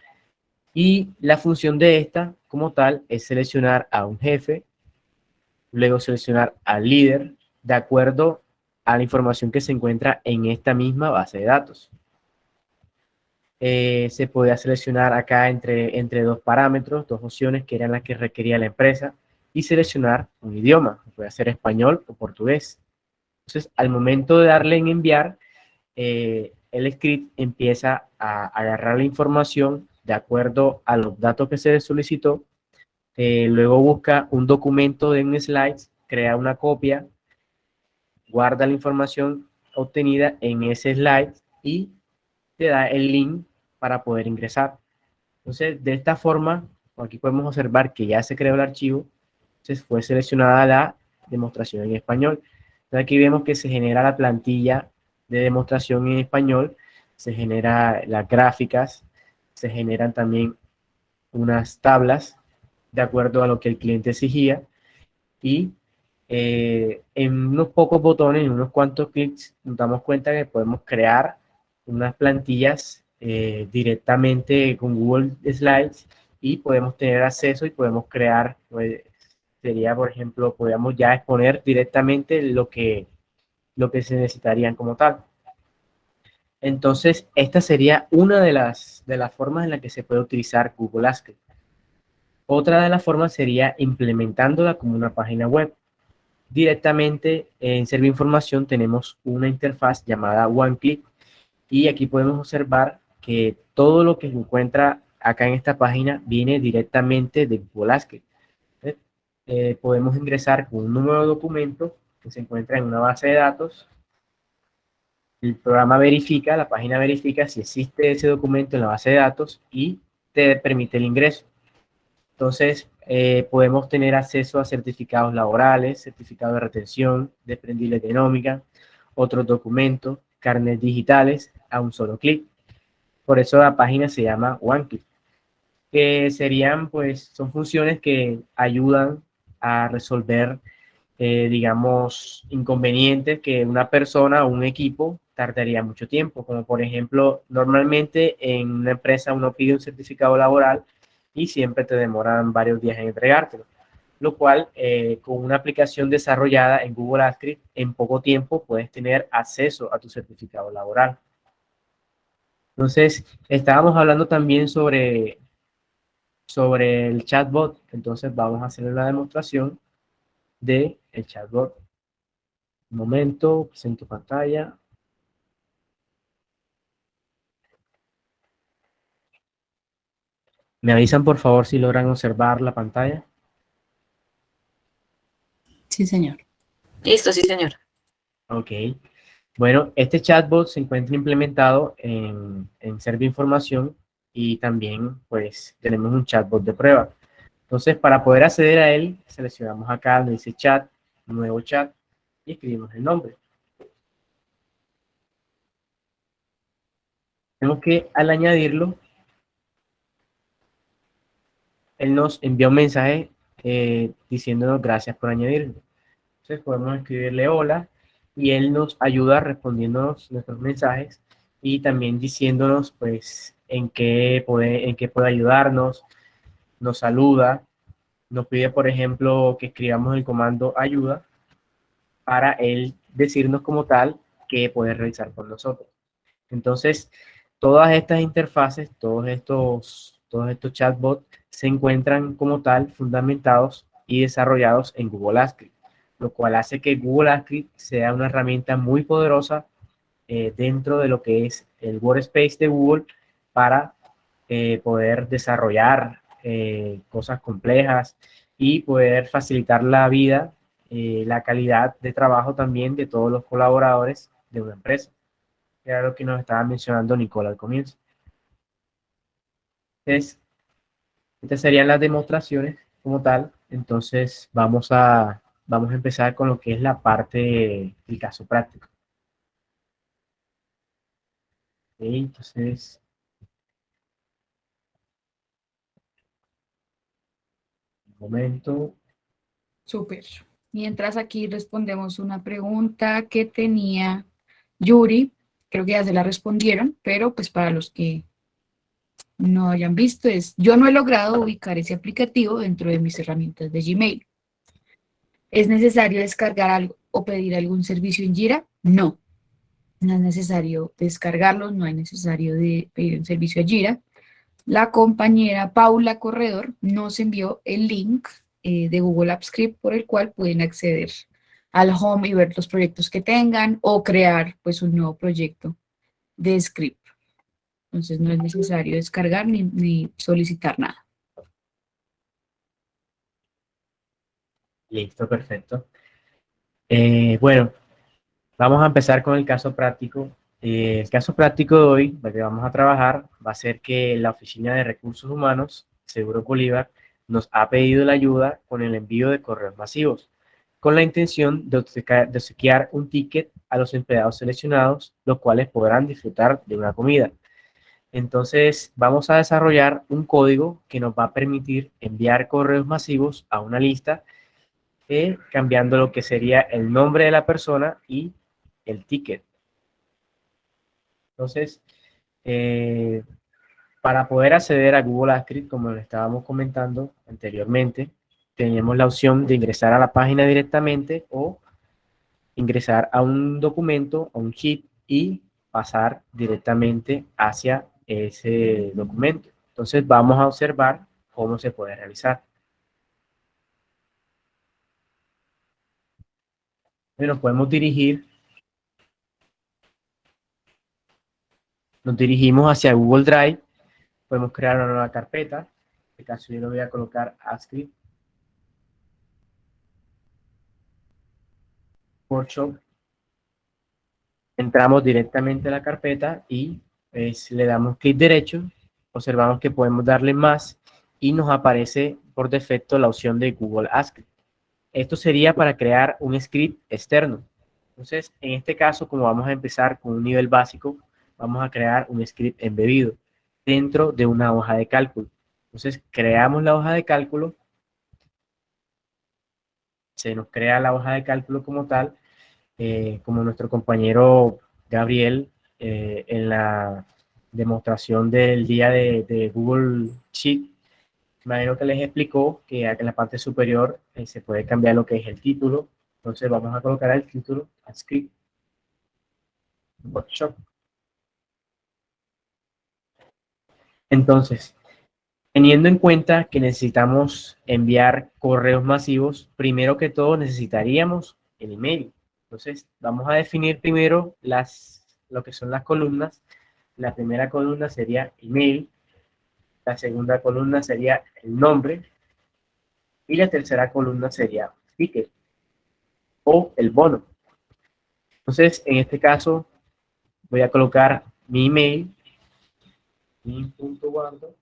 y la función de esta como tal es seleccionar a un jefe, luego seleccionar al líder de acuerdo a la información que se encuentra en esta misma base de datos. Se podía seleccionar acá entre dos parámetros, dos opciones que eran las que requería la empresa, y seleccionar un idioma, puede ser español o portugués. Entonces, al momento de darle en enviar, el script empieza a agarrar la información de acuerdo a los datos que se le solicitó, luego busca un documento de un slide, crea una copia, guarda la información obtenida en ese slide y te da el link para poder ingresar. Entonces, de esta forma, aquí podemos observar que ya se creó el archivo, entonces fue seleccionada la demostración en español. Entonces, aquí vemos que se genera la plantilla de demostración en español, se generan las gráficas, se generan también unas tablas de acuerdo a lo que el cliente exigía y en unos pocos botones, en unos cuantos clics, nos damos cuenta que podemos crear unas plantillas directamente con Google Slides y podemos tener acceso y podemos crear, pues, sería, por ejemplo, podríamos ya exponer directamente lo que se necesitarían como tal. Entonces, esta sería una de las formas en las que se puede utilizar Google Ads. Otra de las formas sería implementándola como una página web. Directamente en Servinformación tenemos una interfaz llamada OneClick y aquí podemos observar que todo lo que se encuentra acá en esta página viene directamente de Google Ads. Podemos ingresar con un número de documento que se encuentra en una base de datos. El programa verifica, la página verifica si existe ese documento en la base de datos y te permite el ingreso. Entonces, podemos tener acceso a certificados laborales, certificados de retención, desprendibles de nómina, otros documentos, carnets digitales a un solo clic. Por eso la página se llama OneClick, que serían, pues, son funciones que ayudan a resolver, digamos, inconvenientes que una persona o un equipo tardaría mucho tiempo, como por ejemplo, normalmente en una empresa uno pide un certificado laboral y siempre te demoran varios días en entregártelo, lo cual con una aplicación desarrollada en Google Ads Script, en poco tiempo puedes tener acceso a tu certificado laboral. Entonces, estábamos hablando también sobre el chatbot, entonces vamos a hacer la demostración de el chatbot. Un momento, presento pantalla. ¿Me avisan por favor si logran observar la pantalla? Sí, señor. Listo, sí, señor. Ok. Bueno, este chatbot se encuentra implementado en Servinformación y también pues tenemos un chatbot de prueba. Entonces, para poder acceder a él, seleccionamos acá donde dice chat, nuevo chat y escribimos el nombre. Tenemos que al añadirlo, él nos envía un mensaje diciéndonos gracias por añadirlo. Entonces podemos escribirle hola y él nos ayuda respondiéndonos nuestros mensajes y también diciéndonos pues en qué puede ayudarnos, nos saluda, nos pide por ejemplo que escribamos el comando ayuda para él decirnos como tal qué puede realizar por nosotros. Entonces, todas estas interfaces, todos estos chatbots se encuentran como tal fundamentados y desarrollados en Google Ads Script, lo cual hace que Google Ads Script sea una herramienta muy poderosa dentro de lo que es el workspace de Google para poder desarrollar cosas complejas y poder facilitar la vida, la calidad de trabajo también de todos los colaboradores de una empresa. Era lo que nos estaba mencionando Nicole al comienzo. Entonces, estas serían las demostraciones como tal. Entonces vamos a empezar con lo que es la parte del caso práctico. Ok, entonces, un momento. Súper. Mientras aquí respondemos una pregunta que tenía Yuri, creo que ya se la respondieron, pero pues para los que no hayan visto yo no he logrado ubicar ese aplicativo dentro de mis herramientas de Gmail. ¿Es necesario descargar algo o pedir algún servicio en Jira? No, no es necesario descargarlo, no es necesario pedir un servicio a Jira. La compañera Paula Corredor nos envió el link de Google Apps Script por el cual pueden acceder al home y ver los proyectos que tengan o crear pues un nuevo proyecto de script. Entonces no es necesario descargar ni solicitar nada. Listo, perfecto. Bueno, vamos a empezar con el caso práctico. El caso práctico de hoy, lo que vamos a trabajar, va a ser que la Oficina de Recursos Humanos, Seguro Bolívar, nos ha pedido la ayuda con el envío de correos masivos, con la intención de obsequiar un ticket a los empleados seleccionados, los cuales podrán disfrutar de una comida. Entonces, vamos a desarrollar un código que nos va a permitir enviar correos masivos a una lista, cambiando lo que sería el nombre de la persona y el ticket. Entonces, para poder acceder a Google Apps Script, como lo estábamos comentando anteriormente, tenemos la opción de ingresar a la página directamente o ingresar a un documento, a un sheet y pasar directamente hacia ese documento. Entonces, vamos a observar cómo se puede realizar. Nos podemos nos dirigimos hacia Google Drive, podemos crear una nueva carpeta. En este caso yo le voy a colocar AppScript Workshop. Entramos directamente a la carpeta y pues, le damos clic derecho, observamos que podemos darle más y nos aparece por defecto la opción de Google Apps Script. Esto sería para crear un script externo. Entonces, en este caso, como vamos a empezar con un nivel básico, vamos a crear un script embebido dentro de una hoja de cálculo. Entonces, creamos la hoja de cálculo, se nos crea la hoja de cálculo como tal, como nuestro compañero Gabriel en la demostración del día de Google Sheet. Imagino que les explicó que aquí en la parte superior se puede cambiar lo que es el título. Entonces vamos a colocar el título, Script Workshop. Entonces, teniendo en cuenta que necesitamos enviar correos masivos, primero que todo necesitaríamos el email. Entonces, vamos a definir primero lo que son las columnas. La primera columna sería email, la segunda columna sería el nombre y la tercera columna sería ticket o el bono. Entonces, en este caso, voy a colocar mi email, min.guardo,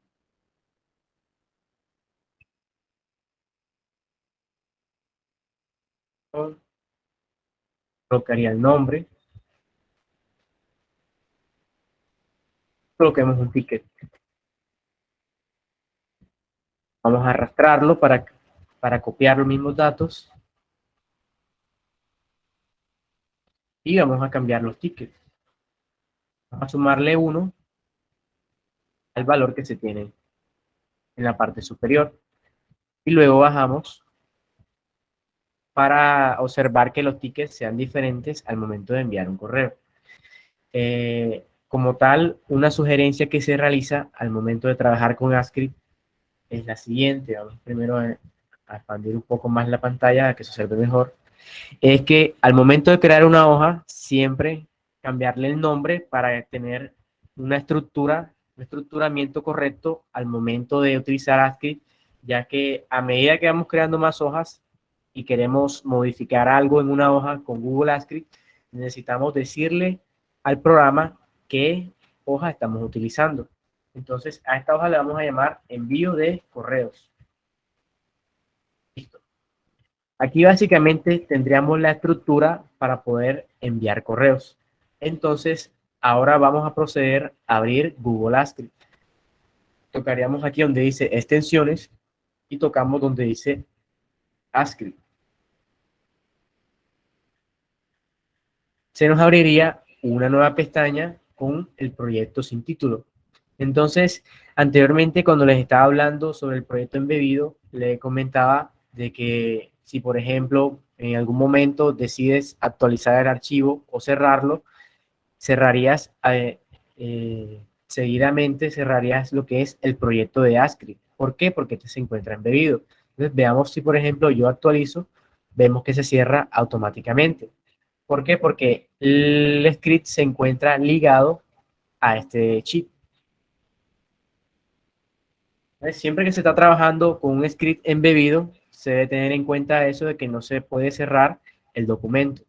colocaría el nombre, coloquemos un ticket. Vamos a arrastrarlo para copiar los mismos datos y vamos a cambiar los tickets. Vamos a sumarle 1 al valor que se tiene en la parte superior. Y luego bajamos para observar que los tickets sean diferentes al momento de enviar un correo. Como tal, una sugerencia que se realiza al momento de trabajar con AppScript es la siguiente. Vamos primero a expandir un poco más la pantalla para que se observe mejor. Es que al momento de crear una hoja, siempre cambiarle el nombre para tener una estructura, un estructuramiento correcto al momento de utilizar AppScript, ya que a medida que vamos creando más hojas y queremos modificar algo en una hoja con Google AppScript, necesitamos decirle al programa qué hoja estamos utilizando. Entonces, a esta hoja le vamos a llamar envío de correos. Aquí básicamente tendríamos la estructura para poder enviar correos. Entonces, ahora vamos a proceder a abrir Google ASCII. Tocaríamos aquí donde dice extensiones y tocamos donde dice ASCII. Se nos abriría una nueva pestaña con el proyecto sin título. Entonces, anteriormente cuando les estaba hablando sobre el proyecto embebido, les comentaba de que si, por ejemplo, en algún momento decides actualizar el archivo o cerrarlo, cerrarías seguidamente cerrarías lo que es el proyecto de ASCII. ¿Por qué? Porque este se encuentra embebido. Entonces, veamos si, por ejemplo, yo actualizo, vemos que se cierra automáticamente. ¿Por qué? Porque el script se encuentra ligado a este chip. Siempre que se está trabajando con un script embebido, se debe tener en cuenta eso de que no se puede cerrar el documento.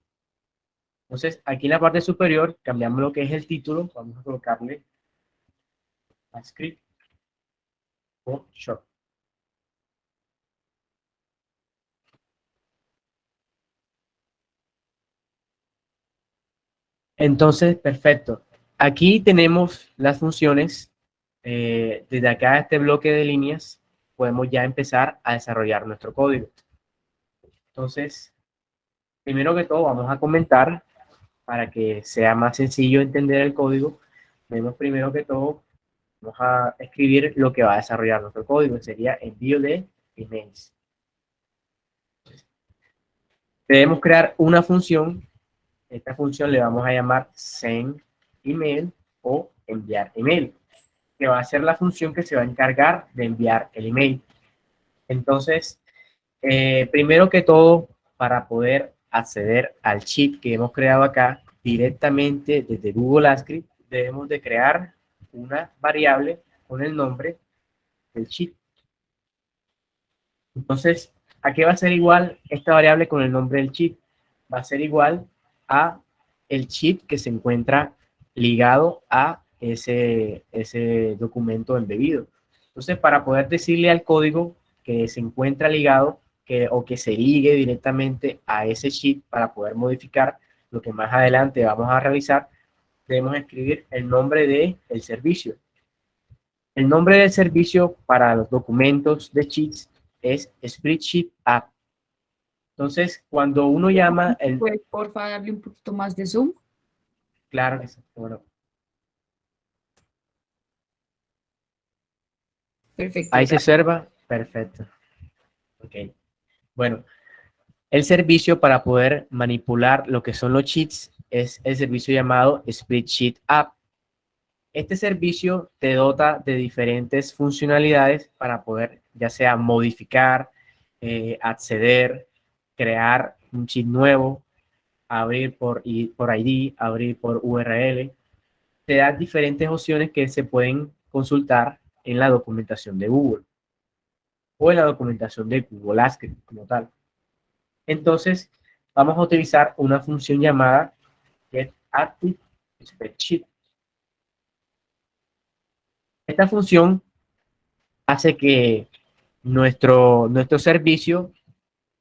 Entonces, aquí en la parte superior, cambiamos lo que es el título. Vamos a colocarle a script o short. Entonces, perfecto. Aquí tenemos las funciones. Desde acá, este bloque de líneas, podemos ya empezar a desarrollar nuestro código. Entonces, primero que todo, vamos a comentar para que sea más sencillo entender el código. Vemos primero que todo, vamos a escribir lo que va a desarrollar nuestro código. Sería envío de emails. Debemos crear una función. Esta función le vamos a llamar send email o enviar email, que va a ser la función que se va a encargar de enviar el email. Entonces, primero que todo, para poder acceder al chip que hemos creado acá directamente desde Google ASCII, debemos de crear una variable con el nombre del chip. Entonces, ¿a qué va a ser igual esta variable con el nombre del chip? Va a ser igual a el chip que se encuentra ligado a ese documento embebido. Entonces, para poder decirle al código que se encuentra ligado o que se ligue directamente a ese chip para poder modificar lo que más adelante vamos a realizar, debemos escribir el nombre del servicio. El nombre del servicio para los documentos de chips es Spreadsheet App. Entonces, cuando uno llama el... ¿Puedes, porfa, darle un poquito más de zoom? Claro que sí. Bueno, Perfecto. ahí se observa. Perfecto. Ok. Bueno, el servicio para poder manipular lo que son los cheats es el servicio llamado Spreadsheet App. Este servicio te dota de diferentes funcionalidades para poder ya sea modificar, acceder, crear un cheat nuevo, abrir por ID, abrir por URL. Te da diferentes opciones que se pueden consultar en la documentación de Google o en la documentación de Google ASCII como tal. Entonces, vamos a utilizar una función llamada getActiveSpreadsheet. Esta función hace que nuestro servicio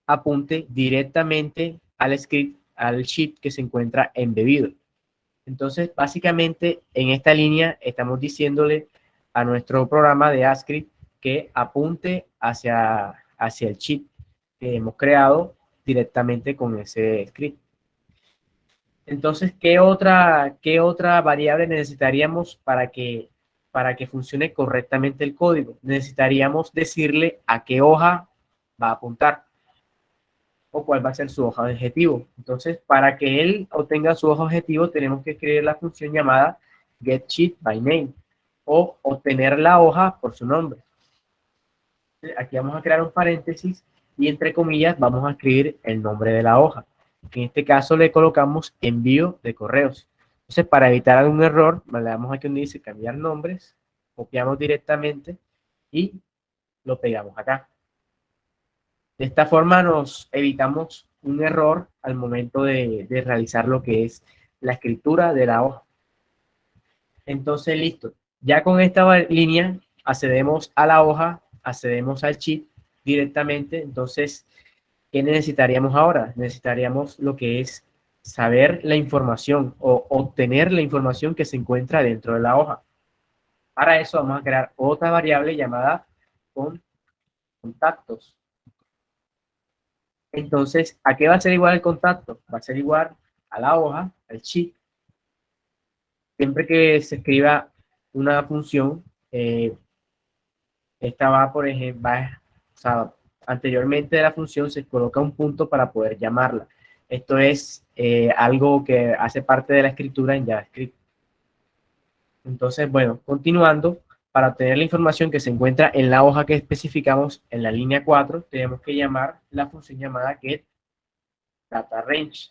apunte directamente al script, al sheet que se encuentra embebido. Entonces, básicamente, en esta línea estamos diciéndole a nuestro programa de ASCII que apunte hacia el sheet que hemos creado directamente con ese script. Entonces, ¿qué otra variable necesitaríamos para que funcione correctamente el código? Necesitaríamos decirle a qué hoja va a apuntar o cuál va a ser su hoja de objetivo. Entonces, para que él obtenga su hoja de objetivo, tenemos que escribir la función llamada getSheetByName o obtener la hoja por su nombre. Aquí vamos a crear un paréntesis y entre comillas vamos a escribir el nombre de la hoja. En este caso le colocamos envío de correos. Entonces, para evitar algún error, le damos aquí donde dice cambiar nombres, copiamos directamente y lo pegamos acá. De esta forma nos evitamos un error al momento de realizar lo que es la escritura de la hoja. Entonces, listo. Ya con esta línea accedemos a la hoja, accedemos al sheet directamente. Entonces, ¿Qué necesitaríamos ahora? Necesitaríamos lo que es saber la información o obtener la información que se encuentra dentro de la hoja. Para eso vamos a crear otra variable llamada contactos. Entonces, ¿a qué va a ser igual el contacto? Va a ser igual a la hoja, al sheet. Siempre que se escriba una función, esta va, por ejemplo, o sea, anteriormente de la función se coloca un punto para poder llamarla. Esto es algo que hace parte de la escritura en JavaScript. Entonces, bueno, continuando, para obtener la información que se encuentra en la hoja que especificamos en la línea 4, tenemos que llamar la función llamada getDataRange.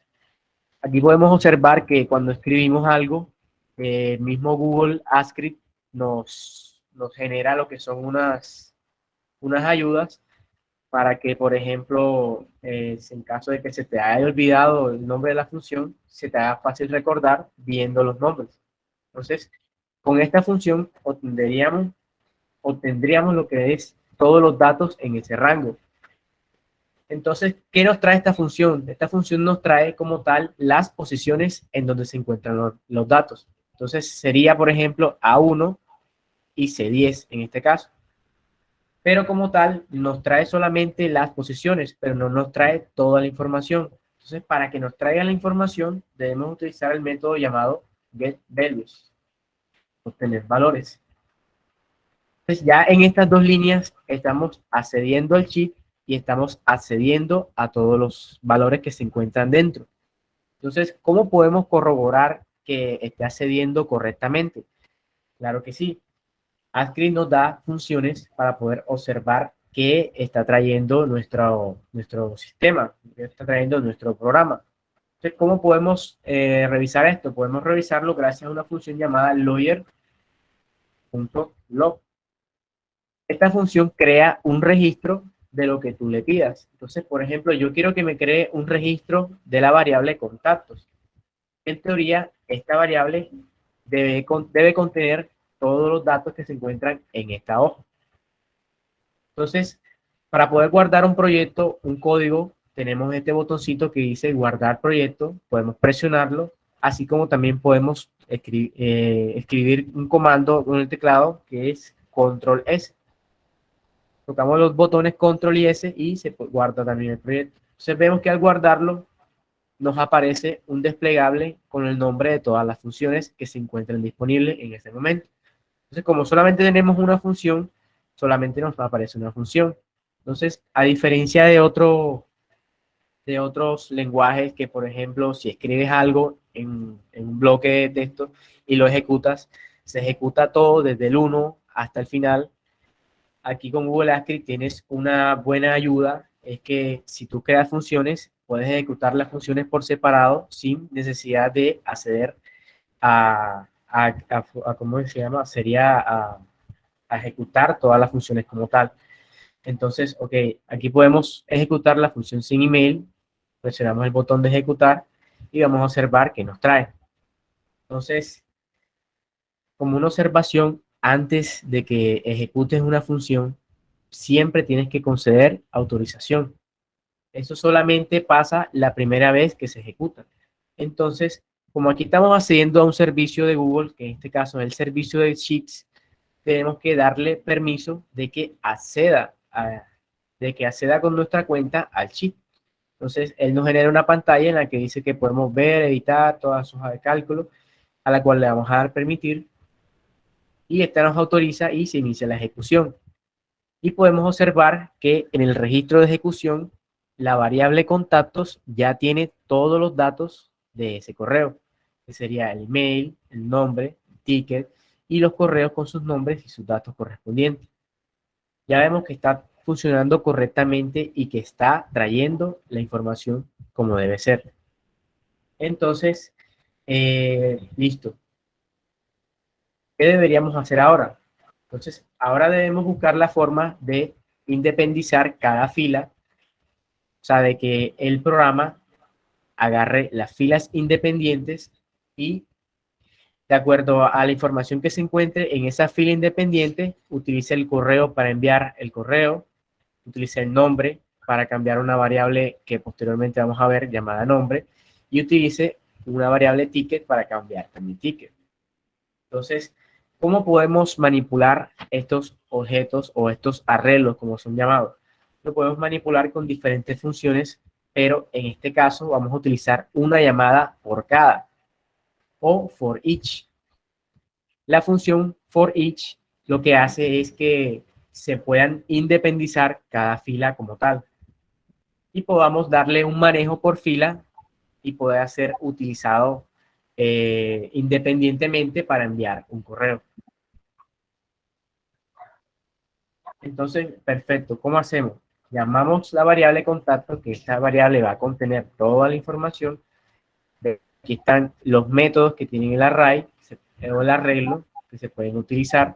Aquí podemos observar que cuando escribimos algo, el mismo Google ASCII nos genera lo que son unas ayudas para que, por ejemplo, en caso de que se te haya olvidado el nombre de la función, se te haga fácil recordar viendo los nombres. Entonces, con esta función obtendríamos lo que es todos los datos en ese rango. Entonces, ¿qué nos trae esta función? Esta función nos trae como tal las posiciones en donde se encuentran los datos. Entonces, sería, por ejemplo, A1 y C10 en este caso. Pero como tal, nos trae solamente las posiciones, pero no nos trae toda la información. Entonces, para que nos traiga la información, debemos utilizar el método llamado getValues. Obtener valores. Entonces, ya en estas dos líneas estamos accediendo al sheet y estamos accediendo a todos los valores que se encuentran dentro. Entonces, ¿cómo podemos corroborar que esté accediendo correctamente? Claro que sí. ASCII nos da funciones para poder observar qué está trayendo nuestro sistema, qué está trayendo nuestro programa. Entonces, ¿cómo podemos revisar esto? Podemos revisarlo gracias a una función llamada lawyer.log. Esta función crea un registro de lo que tú le pidas. Entonces, por ejemplo, yo quiero que me cree un registro de la variable contactos. En teoría, esta variable debe contener todos los datos que se encuentran en esta hoja. Entonces, para poder guardar un proyecto, un código, tenemos este botoncito que dice guardar proyecto, podemos presionarlo, así como también podemos escribir un comando con el teclado que es Control S. Tocamos los botones Control y S y se guarda también el proyecto. Entonces vemos que al guardarlo nos aparece un desplegable con el nombre de todas las funciones que se encuentran disponibles en este momento. Entonces, como solamente tenemos una función, solamente nos aparece una función. Entonces, a diferencia de otros lenguajes que, por ejemplo, si escribes algo en un bloque de texto y lo ejecutas, se ejecuta todo desde el 1 hasta el final. Aquí con Google ASCII tienes una buena ayuda, es que si tú creas funciones, puedes ejecutar las funciones por separado sin necesidad de acceder a ¿cómo se llama? Sería a ejecutar todas las funciones como tal. Entonces, ok, aquí podemos ejecutar la función sin email, presionamos el botón de ejecutar y vamos a observar que nos trae. Entonces, como una observación, antes de que ejecutes una función, siempre tienes que conceder autorización. Eso solamente pasa la primera vez que se ejecuta. Entonces, como aquí estamos accediendo a un servicio de Google, que en este caso es el servicio de Sheets, tenemos que darle permiso de que acceda con nuestra cuenta al sheet. Entonces, él nos genera una pantalla en la que dice que podemos ver, editar todas sus hojas de cálculo, a la cual le vamos a dar permitir, y esta nos autoriza y se inicia la ejecución. Y podemos observar que en el registro de ejecución, la variable contactos ya tiene todos los datos de ese correo, que sería el email, el nombre, el ticket y los correos con sus nombres y sus datos correspondientes. Ya vemos que está funcionando correctamente y que está trayendo la información como debe ser. Entonces, listo. ¿Qué deberíamos hacer ahora? Entonces, ahora debemos buscar la forma de independizar cada fila, o sea, de que el programa agarre las filas independientes y, de acuerdo a la información que se encuentre en esa fila independiente, utilice el correo para enviar el correo, utilice el nombre para cambiar una variable que posteriormente vamos a ver llamada nombre y utilice una variable ticket para cambiar también ticket. Entonces, ¿cómo podemos manipular estos objetos o estos arreglos, como son llamados? Lo podemos manipular con diferentes funciones, pero en este caso vamos a utilizar una llamada por cada o for each. La función for each lo que hace es que se puedan independizar cada fila como tal y podamos darle un manejo por fila y poder ser utilizado independientemente para enviar un correo. Entonces, perfecto. ¿Cómo hacemos? Llamamos la variable contacto, que esta variable va a contener toda la información. Aquí están los métodos que tienen el array o el arreglo que se pueden utilizar.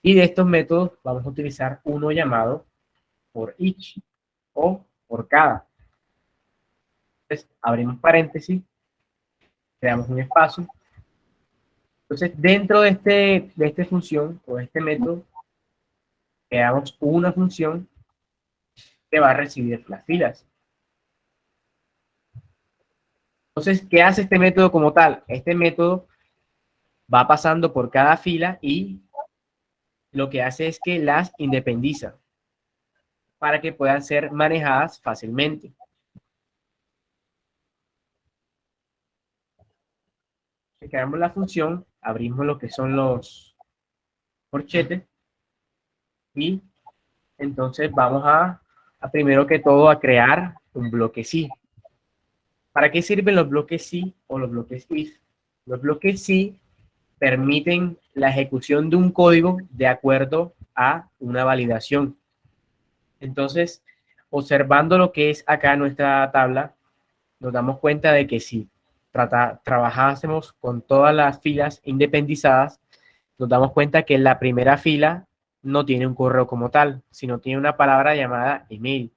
Y de estos métodos vamos a utilizar uno llamado for each o por cada. Entonces, abrimos paréntesis, creamos un espacio. Entonces, dentro de esta función o de este método, creamos una función que va a recibir las filas. Entonces, ¿qué hace este método como tal? Este método va pasando por cada fila y lo que hace es que las independiza para que puedan ser manejadas fácilmente. Creamos la función, abrimos lo que son los corchetes y entonces vamos a primero que todo a crear un bloque sí. ¿Para qué sirven los bloques sí o los bloques if? Los bloques sí permiten la ejecución de un código de acuerdo a una validación. Entonces, observando lo que es acá nuestra tabla, nos damos cuenta de que si trabajásemos con todas las filas independizadas, nos damos cuenta que la primera fila no tiene un correo como tal, sino tiene una palabra llamada email.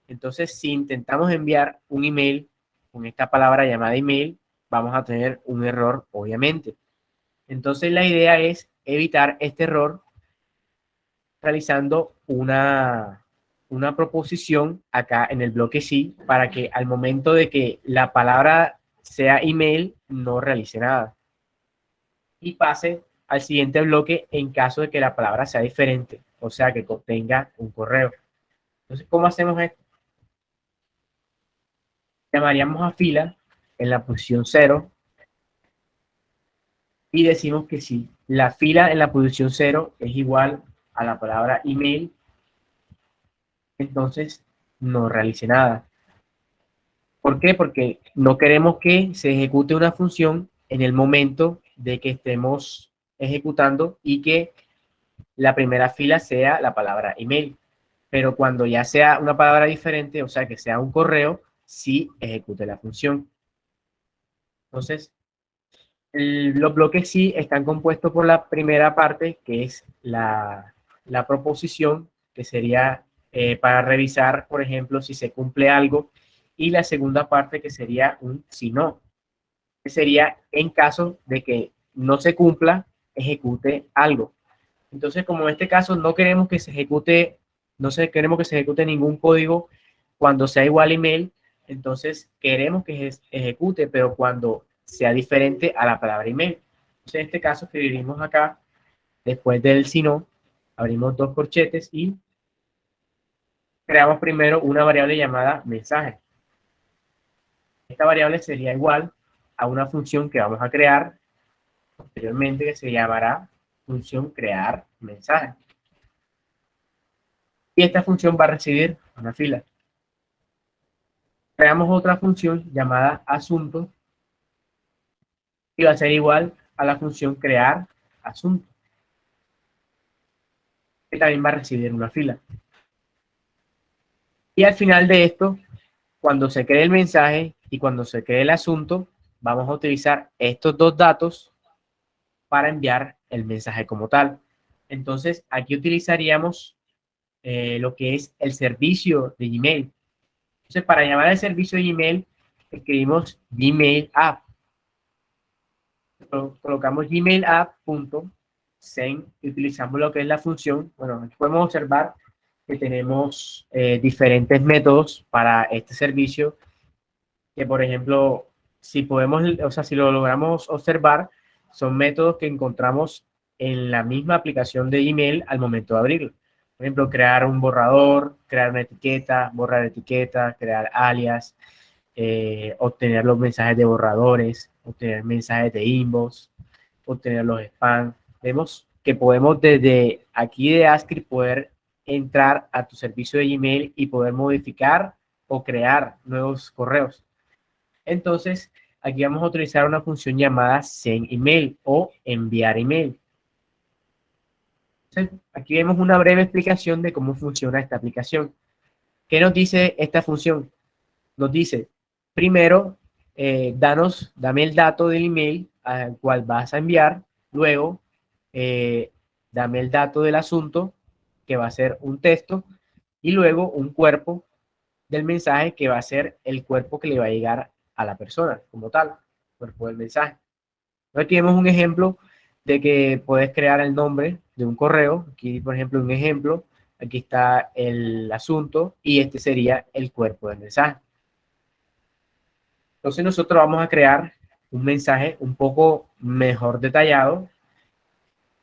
Entonces, si intentamos enviar un email con esta palabra llamada email, vamos a tener un error, obviamente. Entonces, la idea es evitar este error realizando una proposición acá en el bloque sí, para que al momento de que la palabra sea email, no realice nada. Y pase al siguiente bloque en caso de que la palabra sea diferente, o sea, que contenga un correo. Entonces, ¿cómo hacemos esto? Llamaríamos a fila en la posición 0 y decimos que si la fila en la posición 0 es igual a la palabra email, entonces no realice nada. ¿Por qué? Porque no queremos que se ejecute una función en el momento de que estemos ejecutando y que la primera fila sea la palabra email. Pero cuando ya sea una palabra diferente, o sea, que sea un correo, sí ejecute la función. Entonces, los bloques sí están compuestos por la primera parte, que es la proposición, que sería para revisar, por ejemplo, si se cumple algo, y la segunda parte, que sería un si no, que sería en caso de que no se cumpla, ejecute algo. Entonces, como en este caso no queremos que se ejecute, queremos que se ejecute ningún código cuando sea igual email, entonces queremos que ejecute, pero cuando sea diferente a la palabra email. Entonces, en este caso, escribimos acá, después del si no, abrimos dos corchetes y creamos primero una variable llamada mensaje. Esta variable sería igual a una función que vamos a crear posteriormente, que se llamará función crear mensaje. Y esta función va a recibir una fila. Creamos otra función llamada asunto y va a ser igual a la función crear asunto, que también va a recibir una fila. Y al final de esto, cuando se cree el mensaje y cuando se cree el asunto, vamos a utilizar estos dos datos para enviar el mensaje como tal. Entonces, aquí utilizaríamos lo que es el servicio de Gmail. Entonces, para llamar al servicio de Gmail, escribimos Gmail app. Colocamos Gmail app.send y utilizamos lo que es la función. Bueno, aquí podemos observar que tenemos diferentes métodos para este servicio, que por ejemplo, si podemos, o sea, si lo logramos observar, son métodos que encontramos en la misma aplicación de email al momento de abrirlo. Por ejemplo, crear un borrador, crear una etiqueta, borrar etiqueta, crear alias, obtener los mensajes de borradores, obtener mensajes de inbox, obtener los spam. Vemos que podemos desde aquí de AdScript poder entrar a tu servicio de Gmail y poder modificar o crear nuevos correos. Entonces, aquí vamos a utilizar una función llamada send email o enviar email. Entonces, aquí vemos una breve explicación de cómo funciona esta aplicación. ¿Qué nos dice esta función? Nos dice, primero, dame el dato del email al cual vas a enviar. Luego, dame el dato del asunto, que va a ser un texto. Y luego, un cuerpo del mensaje, que va a ser el cuerpo que le va a llegar a la persona, como tal, cuerpo del mensaje. Aquí vemos un ejemplo de que puedes crear el nombre de un correo. Aquí, por ejemplo, un ejemplo. Aquí está el asunto y este sería el cuerpo del mensaje. Entonces nosotros vamos a crear un mensaje un poco mejor detallado.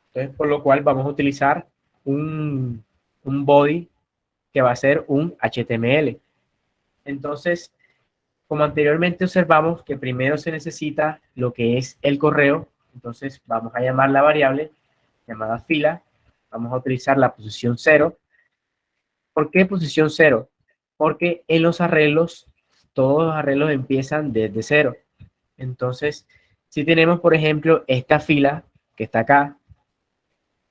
Entonces, por lo cual vamos a utilizar un body que va a ser un HTML. Entonces, como anteriormente observamos que primero se necesita lo que es el correo, entonces vamos a llamar la variable llamada fila, vamos a utilizar la posición 0. ¿Por qué posición 0? Porque en los arreglos, todos los arreglos empiezan desde 0. Entonces, si tenemos, por ejemplo, esta fila que está acá,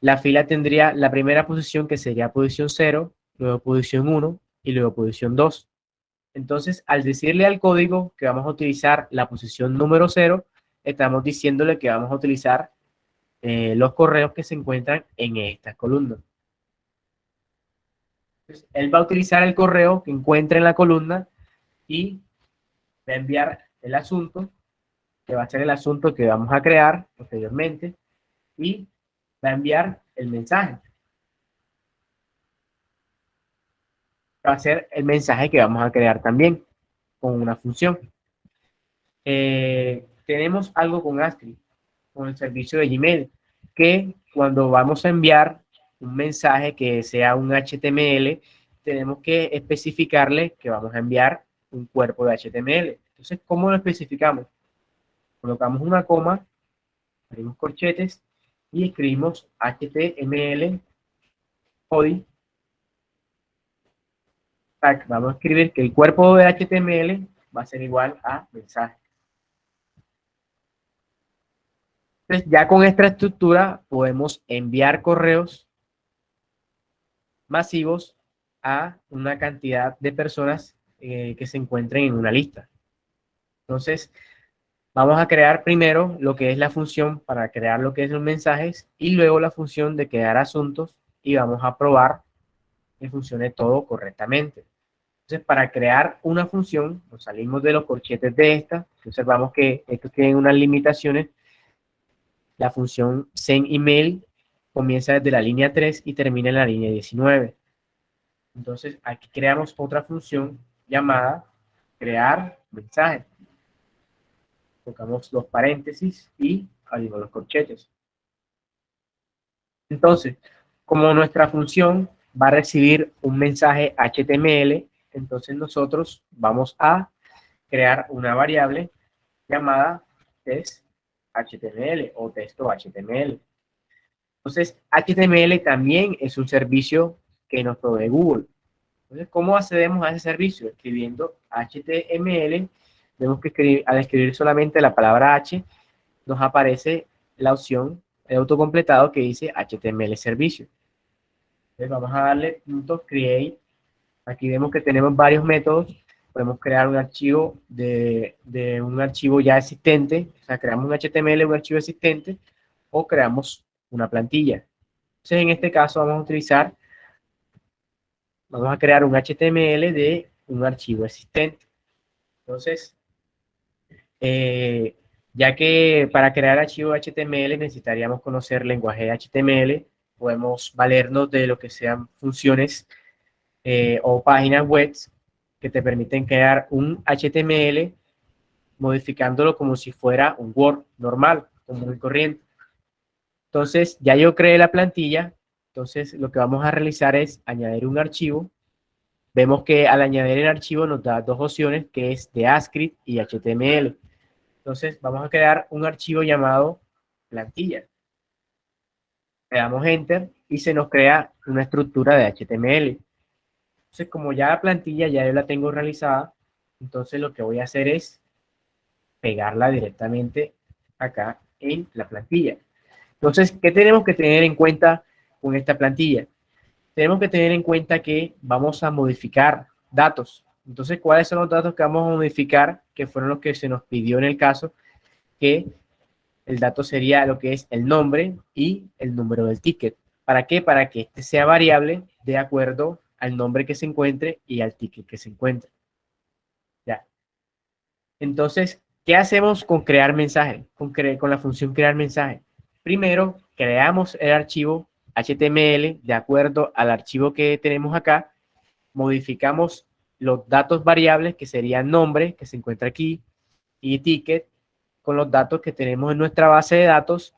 la fila tendría la primera posición que sería posición 0, luego posición 1 y luego posición 2. Entonces, al decirle al código que vamos a utilizar la posición número 0, estamos diciéndole que vamos a utilizar los correos que se encuentran en esta columna. Entonces, él va a utilizar el correo que encuentra en la columna y va a enviar el asunto, que va a ser el asunto que vamos a crear posteriormente, y va a enviar el mensaje. Va a ser el mensaje que vamos a crear también con una función. Tenemos algo con AdScript, con el servicio de Gmail, que cuando vamos a enviar un mensaje que sea un HTML, tenemos que especificarle que vamos a enviar un cuerpo de HTML. Entonces, ¿cómo lo especificamos? Colocamos una coma, abrimos corchetes y escribimos HTML body. Vamos a escribir que el cuerpo de HTML va a ser igual a mensaje. Entonces, ya con esta estructura podemos enviar correos masivos a una cantidad de personas que se encuentren en una lista. Entonces, vamos a crear primero lo que es la función para crear lo que es los mensajes y luego la función de crear asuntos y vamos a probar que funcione todo correctamente. Entonces, para crear una función, nos salimos de los corchetes de esta, observamos que estos tienen unas limitaciones. La función sendEmail comienza desde la línea 3 y termina en la línea 19. Entonces, aquí creamos otra función llamada crear mensaje. Colocamos los paréntesis y abrimos los corchetes. Entonces, como nuestra función va a recibir un mensaje HTML, entonces nosotros vamos a crear una variable llamada test.html o texto HTML. Entonces, HTML también es un servicio que nos provee Google. Entonces, ¿cómo accedemos a ese servicio? Escribiendo HTML, tenemos que al escribir solamente la palabra H, nos aparece la opción de autocompletado que dice HTML servicio. Entonces, vamos a darle .create. Aquí vemos que tenemos varios métodos. Podemos crear un archivo de un archivo ya existente. O sea, creamos un HTML, un archivo existente, o creamos una plantilla. Entonces, en este caso vamos a crear un HTML de un archivo existente. Entonces, ya que para crear archivo HTML necesitaríamos conocer lenguaje de HTML, podemos valernos de lo que sean funciones o páginas web que te permiten crear un HTML modificándolo como si fuera un Word normal, común y corriente. Entonces, ya yo creé la plantilla. Entonces, lo que vamos a realizar es añadir un archivo. Vemos que al añadir el archivo nos da dos opciones, que es de ASCII y HTML. Entonces, vamos a crear un archivo llamado plantilla. Le damos Enter y se nos crea una estructura de HTML. Entonces, como ya la plantilla ya yo la tengo realizada, entonces lo que voy a hacer es pegarla directamente acá en la plantilla. Entonces, ¿qué tenemos que tener en cuenta con esta plantilla? Tenemos que tener en cuenta que vamos a modificar datos. Entonces, ¿cuáles son los datos que vamos a modificar? Que fueron los que se nos pidió en el caso, que el dato sería lo que es el nombre y el número del ticket. ¿Para qué? Para que este sea variable de acuerdo al nombre que se encuentre y al ticket que se encuentre. Ya. Entonces, ¿qué hacemos con crear mensaje? Con la función crear mensaje. Primero, creamos el archivo HTML de acuerdo al archivo que tenemos acá. Modificamos los datos variables, que serían nombre, que se encuentra aquí, y ticket, con los datos que tenemos en nuestra base de datos.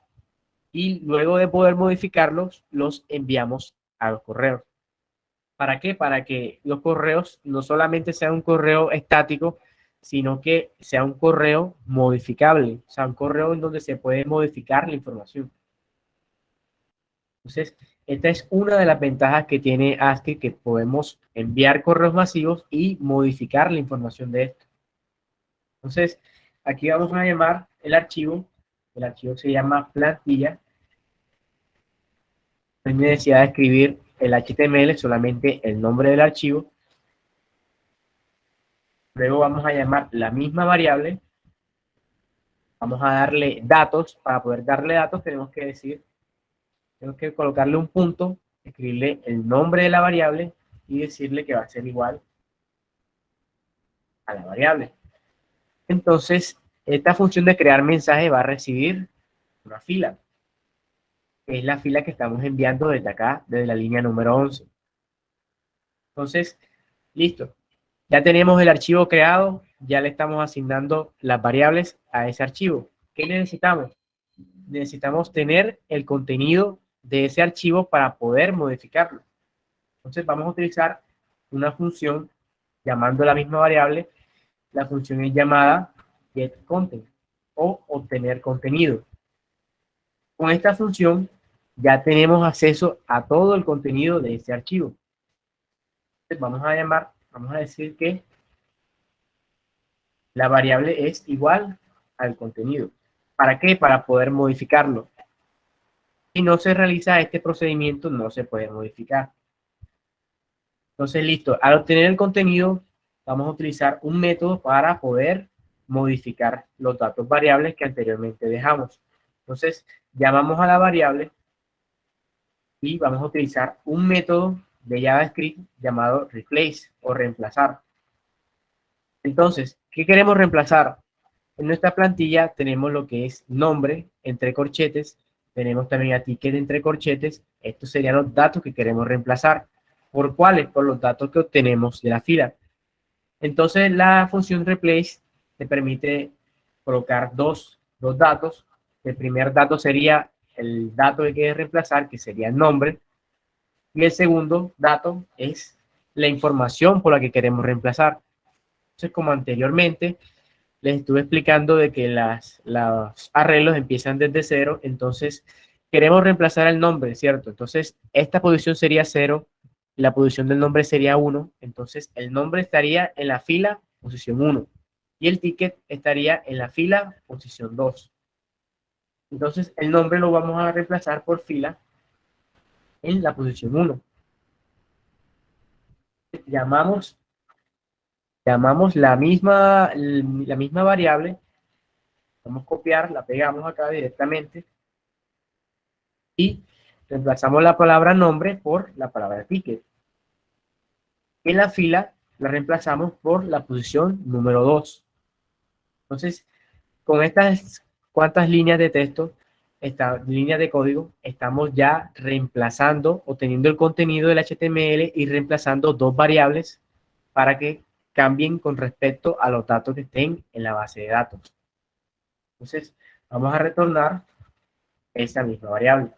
Y luego de poder modificarlos, los enviamos a los correos. ¿Para qué? Para que los correos no solamente sean un correo estático, sino que sea un correo modificable, o sea, un correo en donde se puede modificar la información. Entonces, esta es una de las ventajas que tiene ASCII, que podemos enviar correos masivos y modificar la información de esto. Entonces, aquí vamos a llamar el archivo se llama plantilla. No hay necesidad de escribir el HTML, solamente el nombre del archivo. Luego vamos a llamar la misma variable. Vamos a darle datos. Para poder darle datos tenemos que colocarle un punto, escribirle el nombre de la variable y decirle que va a ser igual a la variable. Entonces, esta función de crear mensaje va a recibir una fila, que es la fila que estamos enviando desde acá, desde la línea número 11. Entonces, listo. Ya tenemos el archivo creado, ya le estamos asignando las variables a ese archivo. ¿Qué necesitamos? Necesitamos tener el contenido de ese archivo para poder modificarlo. Entonces vamos a utilizar una función llamando la misma variable. La función es llamada getContent o obtener contenido. Con esta función ya tenemos acceso a todo el contenido de ese archivo. Entonces vamos a decir que la variable es igual al contenido. ¿Para qué? Para poder modificarlo. Si no se realiza este procedimiento, no se puede modificar. Entonces, listo. Al obtener el contenido, vamos a utilizar un método para poder modificar los datos variables que anteriormente dejamos. Entonces, llamamos a la variable y vamos a utilizar un método de JavaScript llamado replace o reemplazar. Entonces, ¿qué queremos reemplazar? En nuestra plantilla tenemos lo que es nombre entre corchetes, tenemos también a ticket entre corchetes. Estos serían los datos que queremos reemplazar. ¿Por cuáles? Por los datos que obtenemos de la fila. Entonces, la función replace te permite colocar dos datos. El primer dato sería el dato que quieres reemplazar, que sería el nombre. Y el segundo dato es la información por la que queremos reemplazar. Entonces, como anteriormente les estuve explicando de que los arreglos empiezan desde 0, entonces queremos reemplazar el nombre, ¿cierto? Entonces, esta posición sería 0, la posición del nombre sería 1, entonces el nombre estaría en la fila posición 1 y el ticket estaría en la fila posición 2. Entonces, el nombre lo vamos a reemplazar por fila en la posición 1. Llamamos la misma variable, vamos a copiar, la pegamos acá directamente y reemplazamos la palabra nombre por la palabra ticket. En la fila la reemplazamos por la posición número 2. Entonces, con estas cuantas líneas de texto esta línea de código, estamos ya reemplazando o teniendo el contenido del HTML y reemplazando dos variables para que cambien con respecto a los datos que estén en la base de datos. Entonces, vamos a retornar esa misma variable.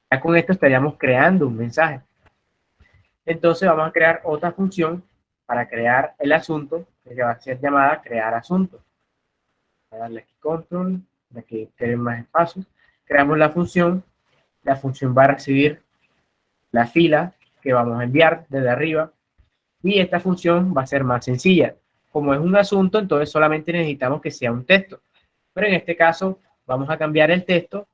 Ya con esto estaríamos creando un mensaje. Entonces, vamos a crear otra función para crear el asunto, que va a ser llamada crear asunto. Voy a darle aquí control, para que quede más espacio. Creamos la función va a recibir la fila que vamos a enviar desde arriba, y esta función va a ser más sencilla. Como es un asunto, entonces solamente necesitamos que sea un texto, pero en este caso vamos a cambiar el texto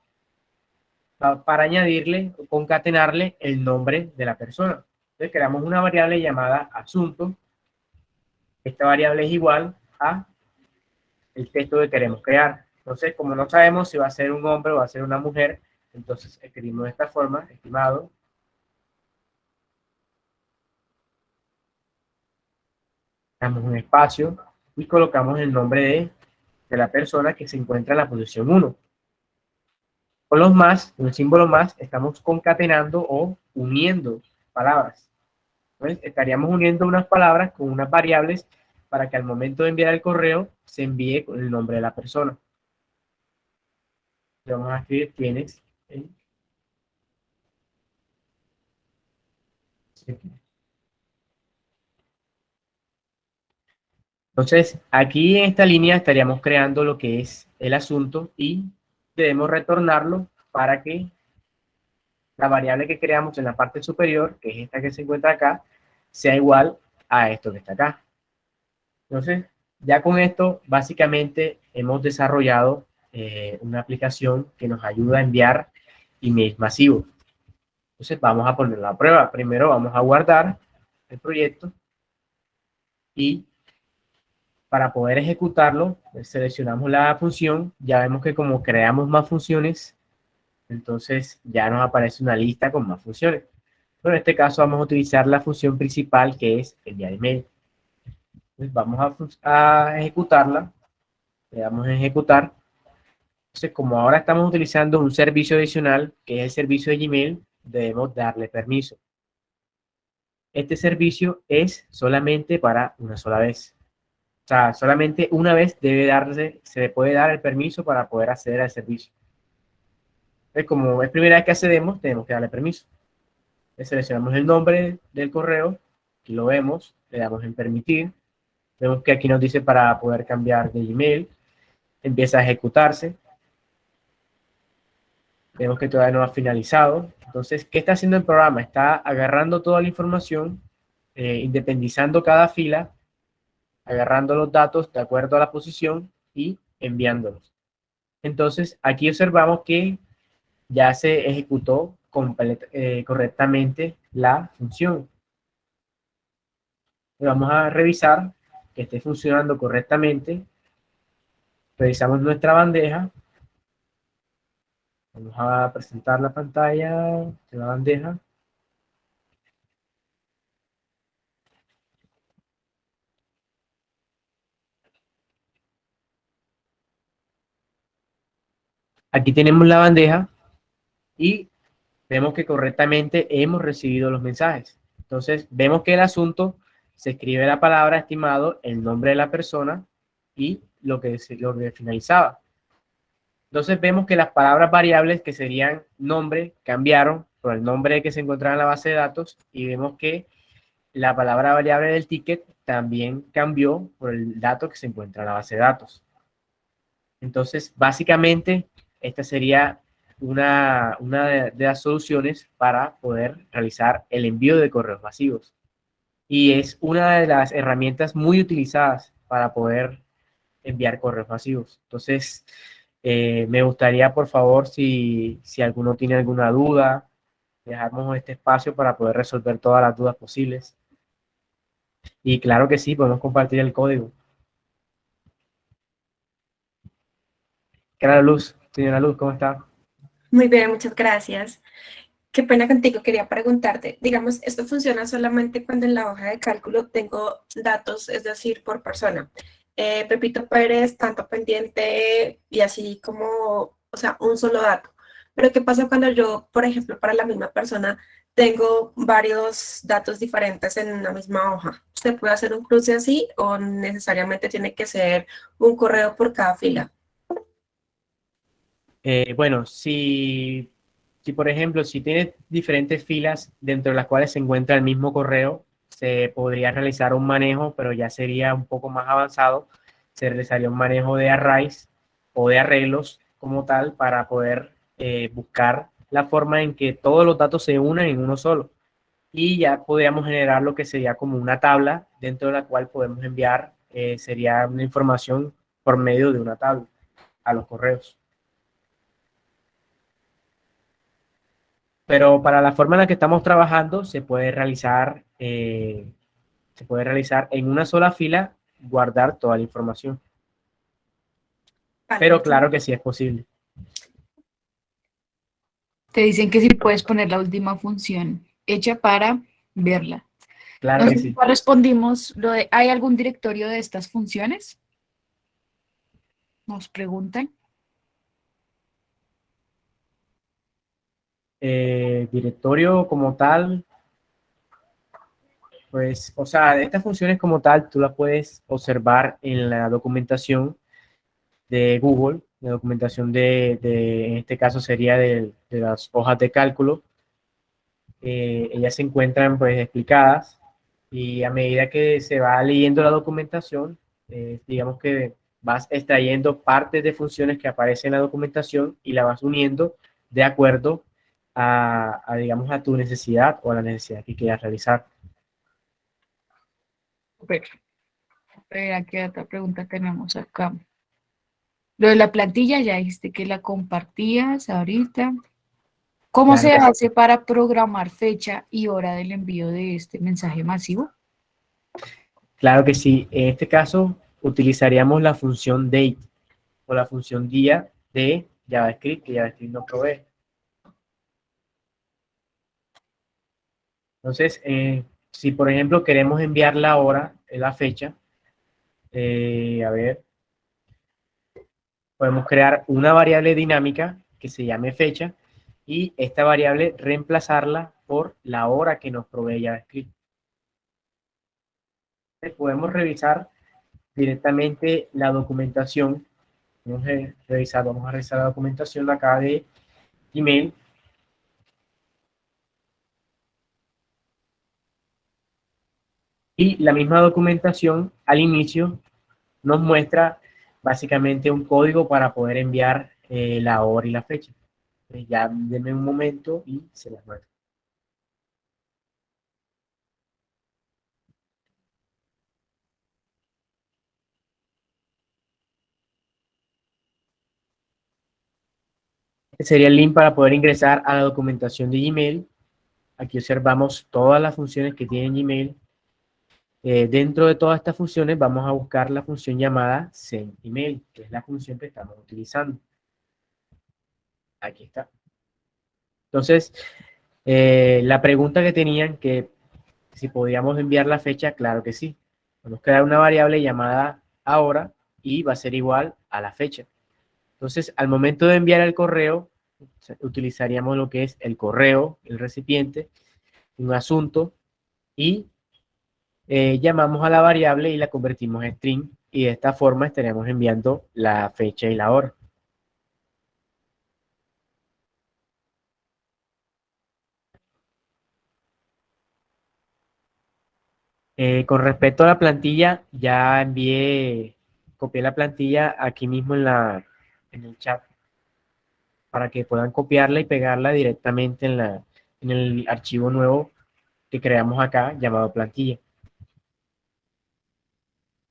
para añadirle o concatenarle el nombre de la persona. Entonces creamos una variable llamada asunto. Esta variable es igual a el texto que queremos crear. Entonces, como no sabemos si va a ser un hombre o va a ser una mujer, entonces escribimos de esta forma: estimado, damos un espacio y colocamos el nombre de la persona que se encuentra en la posición 1. Con los más, con el símbolo más, estamos concatenando o uniendo palabras. Entonces, estaríamos uniendo unas palabras con unas variables para que al momento de enviar el correo se envíe con el nombre de la persona. Vamos a escribir tienes. Entonces, aquí en esta línea estaríamos creando lo que es el asunto y debemos retornarlo para que la variable que creamos en la parte superior, que es esta que se encuentra acá, sea igual a esto que está acá. Entonces, ya con esto, básicamente hemos desarrollado una aplicación que nos ayuda a enviar emails masivos. Entonces, vamos a ponerla a prueba. Primero vamos a guardar el proyecto y para poder ejecutarlo, seleccionamos la función. Ya vemos que como creamos más funciones, entonces ya nos aparece una lista con más funciones. Pero en este caso vamos a utilizar la función principal, que es enviar email. Entonces vamos a ejecutarla. Le damos a ejecutar. Entonces, como ahora estamos utilizando un servicio adicional, que es el servicio de Gmail, debemos darle permiso. Este servicio es solamente para una sola vez. O sea, solamente una vez se le puede dar el permiso para poder acceder al servicio. Entonces, como es primera vez que accedemos, tenemos que darle permiso. Le seleccionamos el nombre del correo, aquí lo vemos, le damos en permitir. Vemos que aquí nos dice para poder cambiar de Gmail. Empieza a ejecutarse. Vemos que todavía no ha finalizado. Entonces, ¿qué está haciendo el programa? Está agarrando toda la información, independizando cada fila, agarrando los datos de acuerdo a la posición y enviándolos. Entonces, aquí observamos que ya se ejecutó correctamente la función. Vamos a revisar que esté funcionando correctamente. Revisamos nuestra bandeja. Vamos a presentar la pantalla de la bandeja. Aquí tenemos la bandeja y vemos que correctamente hemos recibido los mensajes. Entonces, vemos que el asunto se escribe la palabra estimado, el nombre de la persona y lo que finalizaba. Entonces, vemos que las palabras variables que serían nombre cambiaron por el nombre que se encontraba en la base de datos, y vemos que la palabra variable del ticket también cambió por el dato que se encuentra en la base de datos. Entonces, básicamente, esta sería una de las soluciones para poder realizar el envío de correos masivos. Y es una de las herramientas muy utilizadas para poder enviar correos masivos. Entonces, me gustaría, por favor, si alguno tiene alguna duda, dejarnos este espacio para poder resolver todas las dudas posibles. Y claro que sí, podemos compartir el código. Claro, Luz, señora Luz, ¿cómo está? Muy bien, muchas gracias. Qué pena contigo, quería preguntarte, digamos, ¿esto funciona solamente cuando en la hoja de cálculo tengo datos, es decir, por persona? Pepito Pérez, tanto pendiente, y así como o sea, un solo dato. Pero ¿qué pasa cuando yo, por ejemplo, para la misma persona, tengo varios datos diferentes en una misma hoja? ¿Se puede hacer un cruce así o necesariamente tiene que ser un correo por cada fila? Bueno, si por ejemplo, si tienes diferentes filas dentro de las cuales se encuentra el mismo correo, se podría realizar un manejo, pero ya sería un poco más avanzado. Se realizaría un manejo de arrays o de arreglos como tal para poder buscar la forma en que todos los datos se unan en uno solo. Y ya podríamos generar lo que sería como una tabla dentro de la cual podemos enviar, sería una información por medio de una tabla a los correos. Pero para la forma en la que estamos trabajando, se puede realizar en una sola fila, guardar toda la información. Vale, Pero claro que sí es posible. Te dicen que si puedes poner la última función hecha para verla. Claro que Nosotros sí. ya respondimos lo de, ¿hay algún directorio de estas funciones? Nos preguntan. Directorio como tal, pues, o sea, de estas funciones como tal, tú las puedes observar en la documentación de Google, la documentación en este caso sería de las hojas de cálculo. Ellas se encuentran pues explicadas y a medida que se va leyendo la documentación, digamos que vas extrayendo partes de funciones que aparecen en la documentación y la vas uniendo de acuerdo digamos, a tu necesidad o a la necesidad que quieras realizar. Super. Espera, ¿qué otra pregunta tenemos acá? Lo de la plantilla, ya dijiste que la compartías ahorita. ¿Cómo Claro se que sí. hace para programar fecha y hora del envío de este mensaje masivo? Claro que sí. En este caso, utilizaríamos la función date o la función día de JavaScript, que JavaScript nos provee. Entonces, si por ejemplo queremos enviar la hora, la fecha, a ver, podemos crear una variable dinámica que se llame fecha y esta variable reemplazarla por la hora que nos provee JavaScript. Podemos revisar directamente la documentación. Vamos a revisar la documentación acá de email. Y la misma documentación al inicio nos muestra básicamente un código para poder enviar la hora y la fecha. Ya denme un momento y se las muestro. Este sería el link para poder ingresar a la documentación de Gmail. Aquí observamos todas las funciones que tiene Gmail. Dentro de todas estas funciones vamos a buscar la función llamada send email, que es la función que estamos utilizando. Aquí está. Entonces, la pregunta que tenían que si podíamos enviar la fecha, claro que sí. Vamos a crear una variable llamada ahora y va a ser igual a la fecha. Entonces, al momento de enviar el correo, utilizaríamos lo que es el correo, el recipiente, un asunto y llamamos a la variable y la convertimos en string y de esta forma estaríamos enviando la fecha y la hora. Con respecto a la plantilla, ya copié la plantilla aquí mismo en el chat para que puedan copiarla y pegarla directamente en el archivo nuevo que creamos acá llamado plantilla.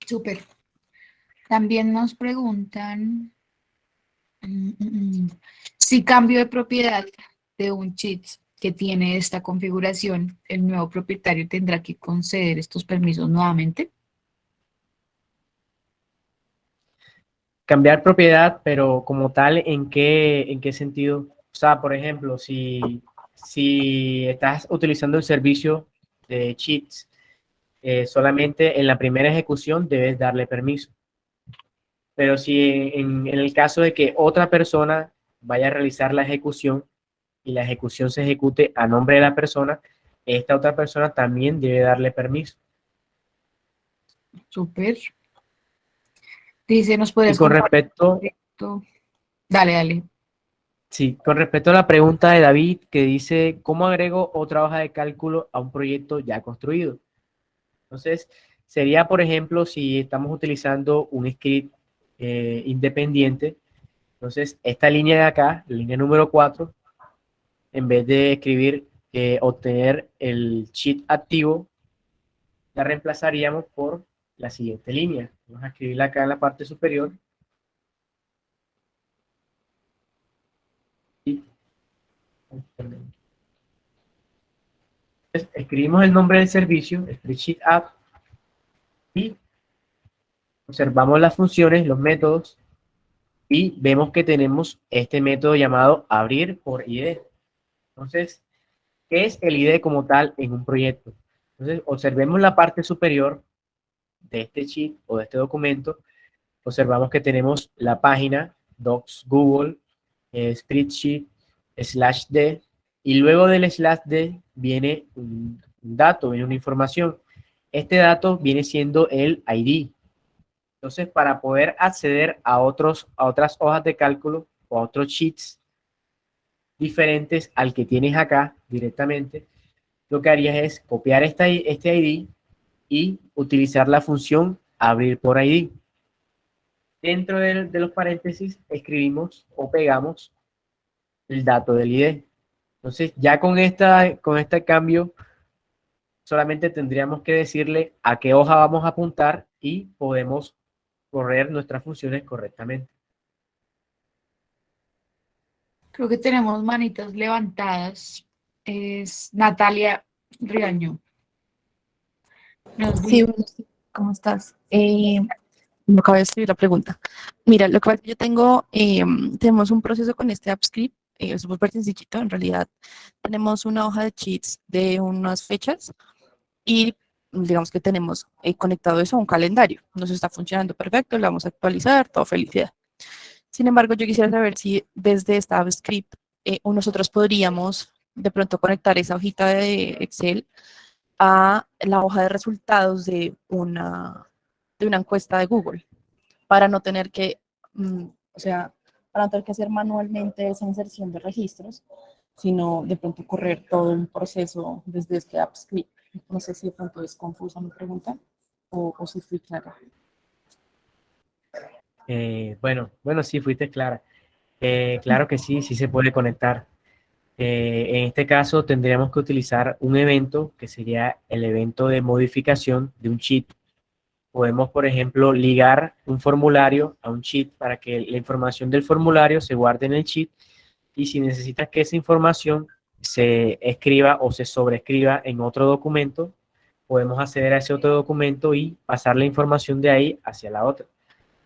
Súper. También nos preguntan si cambio de propiedad de un cheat que tiene esta configuración, el nuevo propietario tendrá que conceder estos permisos nuevamente. Cambiar propiedad, pero como tal, en qué sentido? O sea, por ejemplo, si estás utilizando el servicio de cheats, solamente en la primera ejecución debes darle permiso. Pero si en el caso de que otra persona vaya a realizar la ejecución y la ejecución se ejecute a nombre de la persona, esta otra persona también debe darle permiso. Súper. Dice, ¿nos Y podrías con compartir respecto, esto? Dale, dale. sí, con respecto a la pregunta de David que dice, ¿cómo agrego otra hoja de cálculo a un proyecto ya construido? Entonces, sería, por ejemplo, si estamos utilizando un script independiente, entonces esta línea de acá, la línea número 4, en vez de escribir obtener el cheat activo, la reemplazaríamos por la siguiente línea. Vamos a escribirla acá en la parte superior. Y entonces, escribimos el nombre del servicio, Spreadsheet App, y observamos las funciones, los métodos, y vemos que tenemos este método llamado abrir por ID. Entonces, ¿qué es el ID como tal en un proyecto? Entonces, observemos la parte superior de este sheet o de este documento. Observamos que tenemos la página Docs Google, Spreadsheet, /d, y luego del /d viene un dato, viene una información. Este dato viene siendo el ID. Entonces, para poder acceder a otras hojas de cálculo o a otros sheets diferentes al que tienes acá directamente, lo que harías es copiar este ID y utilizar la función abrir por ID. Dentro de los paréntesis escribimos o pegamos el dato del ID. Entonces, ya con este cambio, solamente tendríamos que decirle a qué hoja vamos a apuntar y podemos correr nuestras funciones correctamente. Creo que tenemos manitas levantadas. Es Natalia Riaño. Nos Sí, dice, bueno, sí, ¿cómo estás? Me acabo de escribir la pregunta. Mira, lo que pasa es que yo tenemos un proceso con este AppScript, es súper sencillito, en realidad tenemos una hoja de cheats de unas fechas y digamos que tenemos conectado eso a un calendario. Nos está funcionando perfecto, lo vamos a actualizar, todo felicidad. Sin embargo, yo quisiera saber si desde esta AppScript nosotros podríamos de pronto conectar esa hojita de Excel a la hoja de resultados de una encuesta de Google para no tener que, o sea, para no tener que hacer manualmente esa inserción de registros, sino de pronto correr todo un proceso desde este AppScript. No sé si de pronto es confusa mi pregunta o si estoy clara. Bueno, sí, fuiste clara. Claro que sí, sí se puede conectar. En este caso tendríamos que utilizar un evento que sería el evento de modificación de un cheat. Podemos, por ejemplo, ligar un formulario a un cheat para que la información del formulario se guarde en el cheat y si necesitas que esa información se escriba o se sobreescriba en otro documento, podemos acceder a ese otro documento y pasar la información de ahí hacia la otra,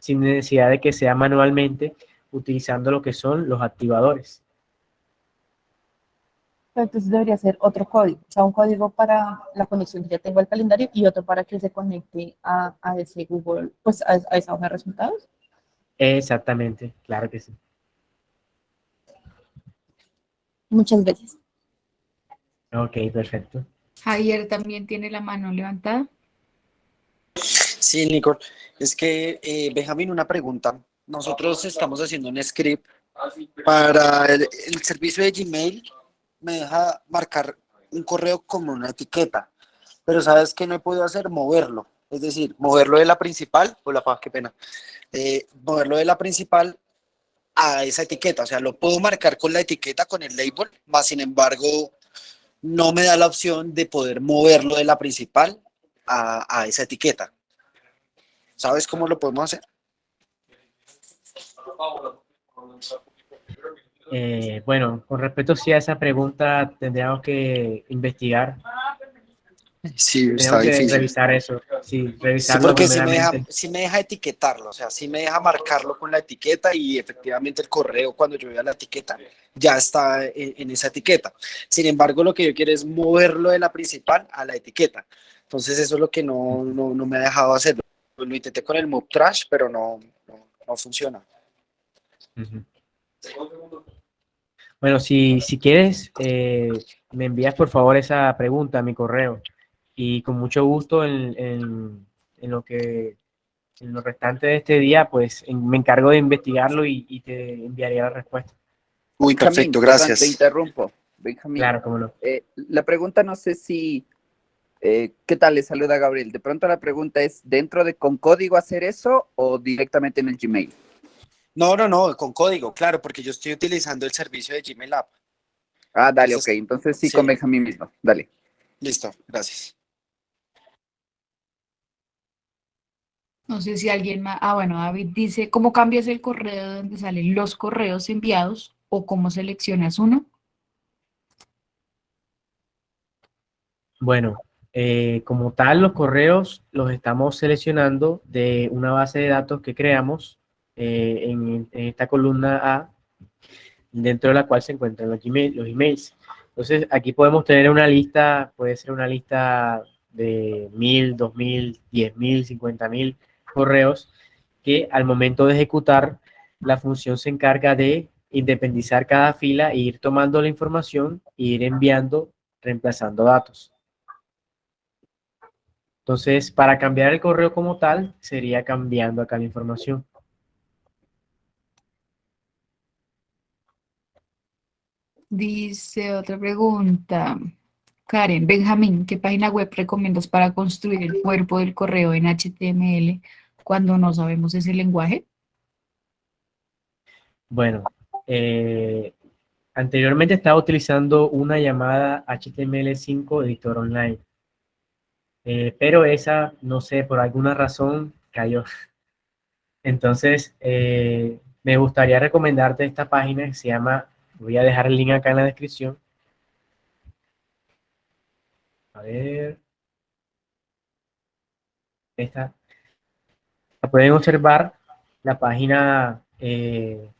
sin necesidad de que sea manualmente utilizando lo que son los activadores. Pero entonces debería ser otro código, o sea, un código para la conexión que ya tengo al calendario y otro para que se conecte a ese Google, pues a esa hoja de resultados. Exactamente, claro que sí. Muchas gracias. Ok, perfecto. Javier también tiene la mano levantada. Sí, Nicole, es que Benjamín, una pregunta. Nosotros estamos haciendo un script para el servicio de Gmail, me deja marcar un correo como una etiqueta, pero ¿sabes qué no he podido hacer? Moverlo, es decir, moverlo de la principal, qué pena, moverlo de la principal a esa etiqueta, o sea, lo puedo marcar con la etiqueta, con el label, más sin embargo, no me da la opción de poder moverlo de la principal a esa etiqueta. ¿Sabes cómo lo podemos hacer? Bueno, con respecto sí a esa pregunta, tendríamos que investigar, Sí, está tenemos que difícil. revisar eso, sí, Sí, revisarlo porque primeramente. sí me deja etiquetarlo, o sea, sí me deja marcarlo con la etiqueta y efectivamente el correo cuando yo vea la etiqueta ya está en esa etiqueta. Sin embargo, lo que yo quiero es moverlo de la principal a la etiqueta. Entonces eso es lo que no me ha dejado hacerlo. Lo intenté con el Move Trash, pero no funciona. Ujú. Bueno, si quieres, me envías por favor esa pregunta a mi correo y con mucho gusto en lo restante de este día, pues me encargo de investigarlo y te enviaré la respuesta. Uy, Benjamín, perfecto, perdón, te gracias. interrumpo. Benjamín, Claro, cómo no. la pregunta no sé si, ¿qué tal? Le saluda Gabriel. De pronto la pregunta es, ¿dentro de con código hacer eso o directamente en el Gmail? No, no, no, con código, claro, porque yo estoy utilizando el servicio de Gmail App. Ah, dale, Entonces, ok. Entonces sí, sí, con Benjamín mismo. Dale. listo, gracias. No sé si alguien más. Ah, bueno, David dice, ¿cómo cambias el correo donde salen los correos enviados o cómo seleccionas uno? Bueno, como tal, los correos los estamos seleccionando de una base de datos que creamos en esta columna A, dentro de la cual se encuentran los emails. Entonces, aquí podemos tener una lista, puede ser una lista de 1000, 2000, 10.000, 50.000 correos, que al momento de ejecutar, la función se encarga de independizar cada fila e ir tomando la información e ir enviando, reemplazando datos. Entonces, para cambiar el correo como tal, sería cambiando acá la información. Dice otra pregunta. Karen, Benjamín, ¿qué página web recomiendas para construir el cuerpo del correo en HTML cuando no sabemos ese lenguaje? Bueno, anteriormente estaba utilizando una llamada HTML5 editor online, pero esa, no sé, por alguna razón cayó. Entonces, me gustaría recomendarte esta página que se llama, voy a dejar el link acá en la descripción. A ver, esta. Pueden observar, la página te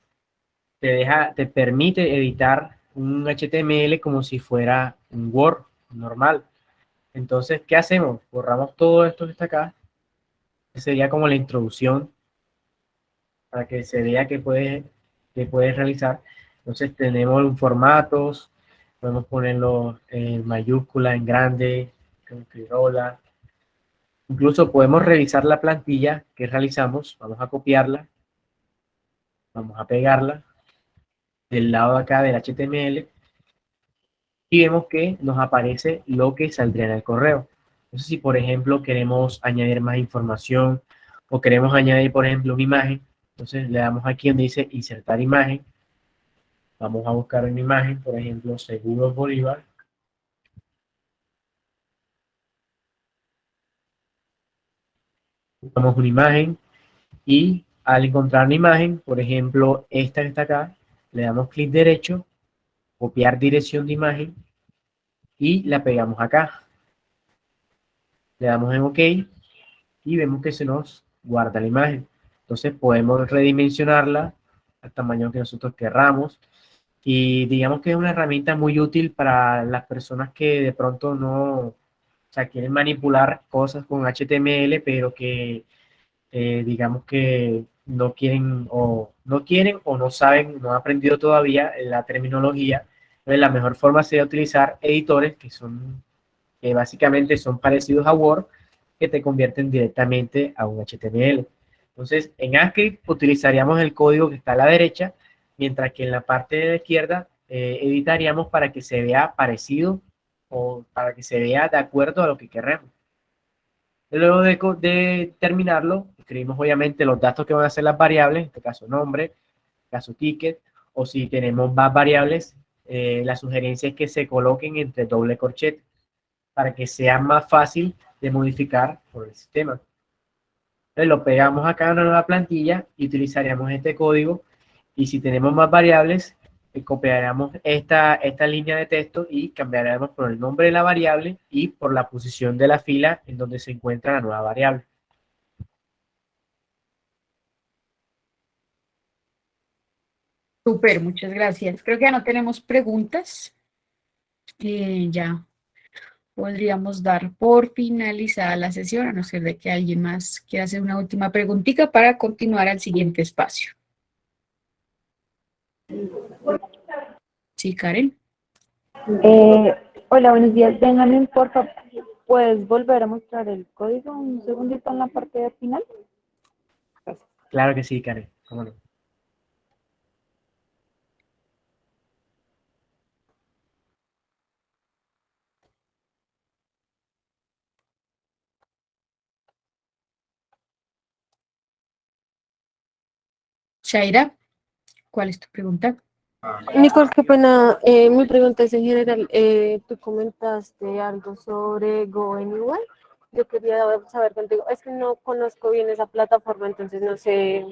permite editar un HTML como si fuera un Word normal. Entonces, ¿qué hacemos? Borramos todo esto que está acá. Que sería como la introducción para que se vea que puedes realizar. Entonces, tenemos los formatos, podemos ponerlo en mayúscula, en grande, con crirola. Incluso podemos revisar la plantilla que realizamos. Vamos a copiarla, vamos a pegarla del lado de acá del HTML y vemos que nos aparece lo que saldría en el correo. Entonces, si por ejemplo queremos añadir más información o queremos añadir, por ejemplo, una imagen, entonces le damos aquí donde dice insertar imagen. Vamos a buscar una imagen, por ejemplo, Seguros Bolívar. Buscamos una imagen y al encontrar una imagen, por ejemplo, esta que está acá, le damos clic derecho, copiar dirección de imagen y la pegamos acá. Le damos en OK y vemos que se nos guarda la imagen. Entonces podemos redimensionarla al tamaño que nosotros querramos y digamos que es una herramienta muy útil para las personas que de pronto no, o sea, quieren manipular cosas con HTML, pero que digamos que no quieren o no saben, no han aprendido todavía la terminología. Entonces la mejor forma sería utilizar editores que básicamente son parecidos a Word, que te convierten directamente a un HTML. Entonces, en ASCII utilizaríamos el código que está a la derecha, mientras que en la parte de la izquierda editaríamos para que se vea parecido o para que se vea de acuerdo a lo que queremos. Luego de terminarlo, escribimos obviamente los datos que van a ser las variables, en este caso nombre, en este caso ticket, o si tenemos más variables, la sugerencia es que se coloquen entre doble corchete para que sea más fácil de modificar por el sistema. Entonces lo pegamos acá en una nueva plantilla y utilizaríamos este código. Y si tenemos más variables, copiaríamos esta línea de texto y cambiaríamos por el nombre de la variable y por la posición de la fila en donde se encuentra la nueva variable. Súper, muchas gracias. Creo que ya no tenemos preguntas. Ya podríamos dar por finalizada la sesión, a no ser de que alguien más quiera hacer una última preguntita para continuar al siguiente espacio. Sí, Karen. Hola, buenos días. Benjamín, por favor, ¿puedes volver a mostrar el código un segundito en la parte final? Claro que sí, Karen. ¿Cómo no? Shaira, ¿cuál es tu pregunta? Nicole, qué pena. Mi pregunta es en general. Tú comentaste algo sobre Go Anywhere. Yo quería saber contigo. Es que no conozco bien esa plataforma, entonces no sé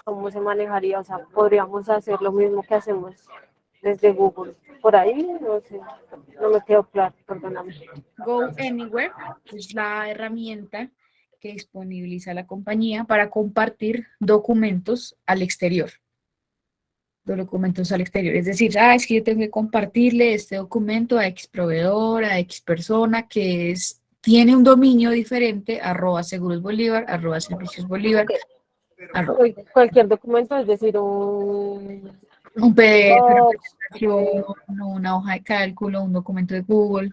cómo se manejaría. O sea, podríamos hacer lo mismo que hacemos desde Google. Por ahí, no sé. No me quedó claro, perdóname. Go Anywhere es la herramienta que disponibiliza la compañía para compartir documentos al exterior. Documentos al exterior. Es decir, es que yo tengo que compartirle este documento a X proveedor, a X persona tiene un dominio diferente, @Seguros Bolívar, @Servicios Bolívar, Cualquier documento, es decir, un un PDF, una Docs, presentación, una hoja de cálculo, un documento de Google.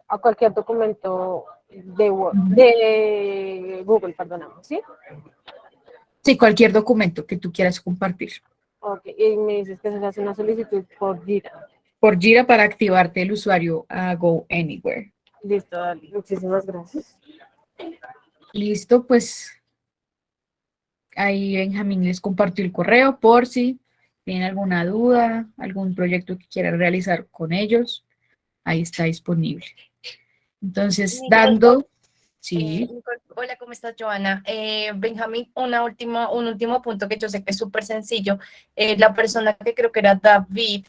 a cualquier documento de, Ujú. de Google, perdóname, ¿sí? Sí, cualquier documento que tú quieras compartir. Ok, y me dices que se hace una solicitud por Gira. Por Jira para activarte el usuario a Go Anywhere. Listo, dale. Muchísimas gracias. Listo, pues ahí Benjamín les compartió el correo por si tienen alguna duda, algún proyecto que quieran realizar con ellos, ahí está disponible. Entonces, sí, Nicole, hola, ¿cómo estás, Joana? Benjamín, un último punto que yo sé que es súper sencillo. La persona que creo que era David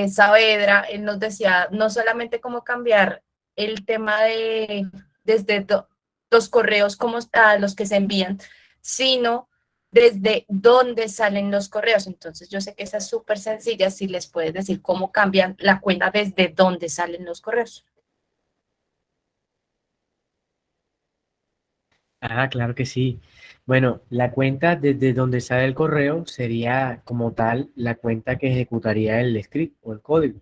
Saavedra, él nos decía no solamente cómo cambiar el tema de desde los correos como a los que se envían, sino desde dónde salen los correos. Entonces, yo sé que esa es súper sencilla, si les puedes decir cómo cambian la cuenta desde dónde salen los correos. Claro que sí. Bueno, la cuenta desde donde sale el correo sería como tal la cuenta que ejecutaría el script o el código.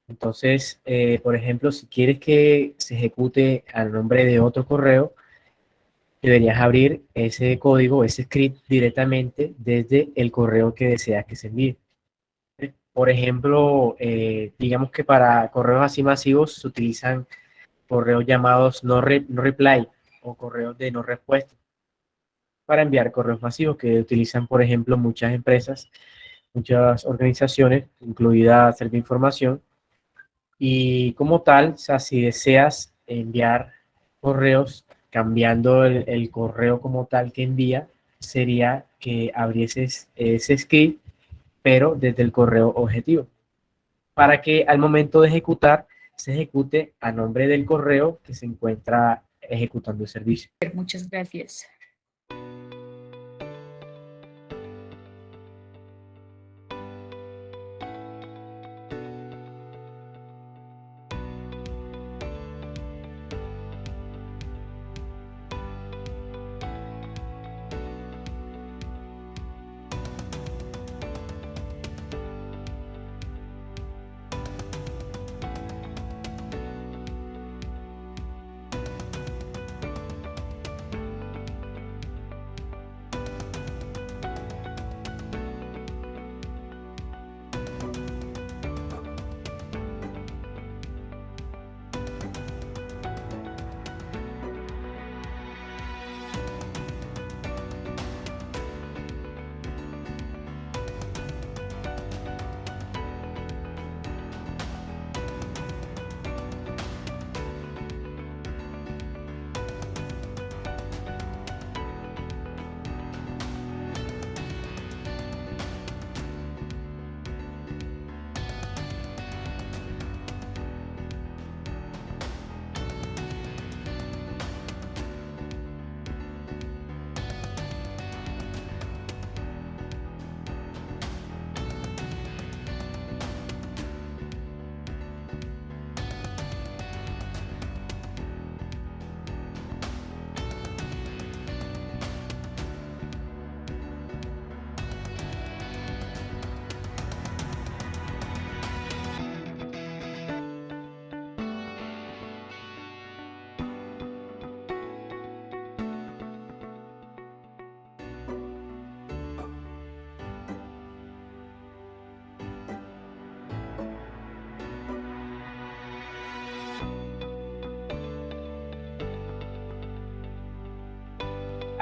Entonces, por ejemplo, si quieres que se ejecute al nombre de otro correo, deberías abrir ese código, ese script directamente desde el correo que deseas que se envíe. Por ejemplo, digamos que para correos así masivos se utilizan correos llamados no reply o correos de no respuesta para enviar correos masivos que utilizan, por ejemplo, muchas empresas, muchas organizaciones, incluida Información. Y como tal, o sea, si deseas enviar correos cambiando el correo como tal que envía, sería que abrieses ese script, pero desde el correo objetivo, para que al momento de ejecutar, se ejecute a nombre del correo que se encuentra ejecutando el servicio. muchas gracias.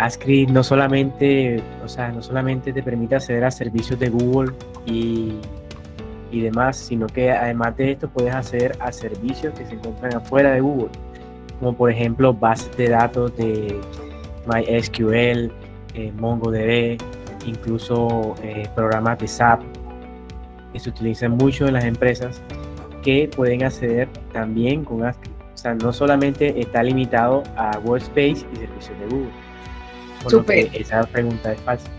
AppScript no solamente, no solamente te permite acceder a servicios de Google y demás, sino que además de esto puedes acceder a servicios que se encuentran afuera de Google, como por ejemplo bases de datos de MySQL, MongoDB, incluso programas de SAP que se utilizan mucho en las empresas, que pueden acceder también con AppScript. O sea, no solamente está limitado a Workspace y servicios de Google. Por lo que esa pregunta es falsa.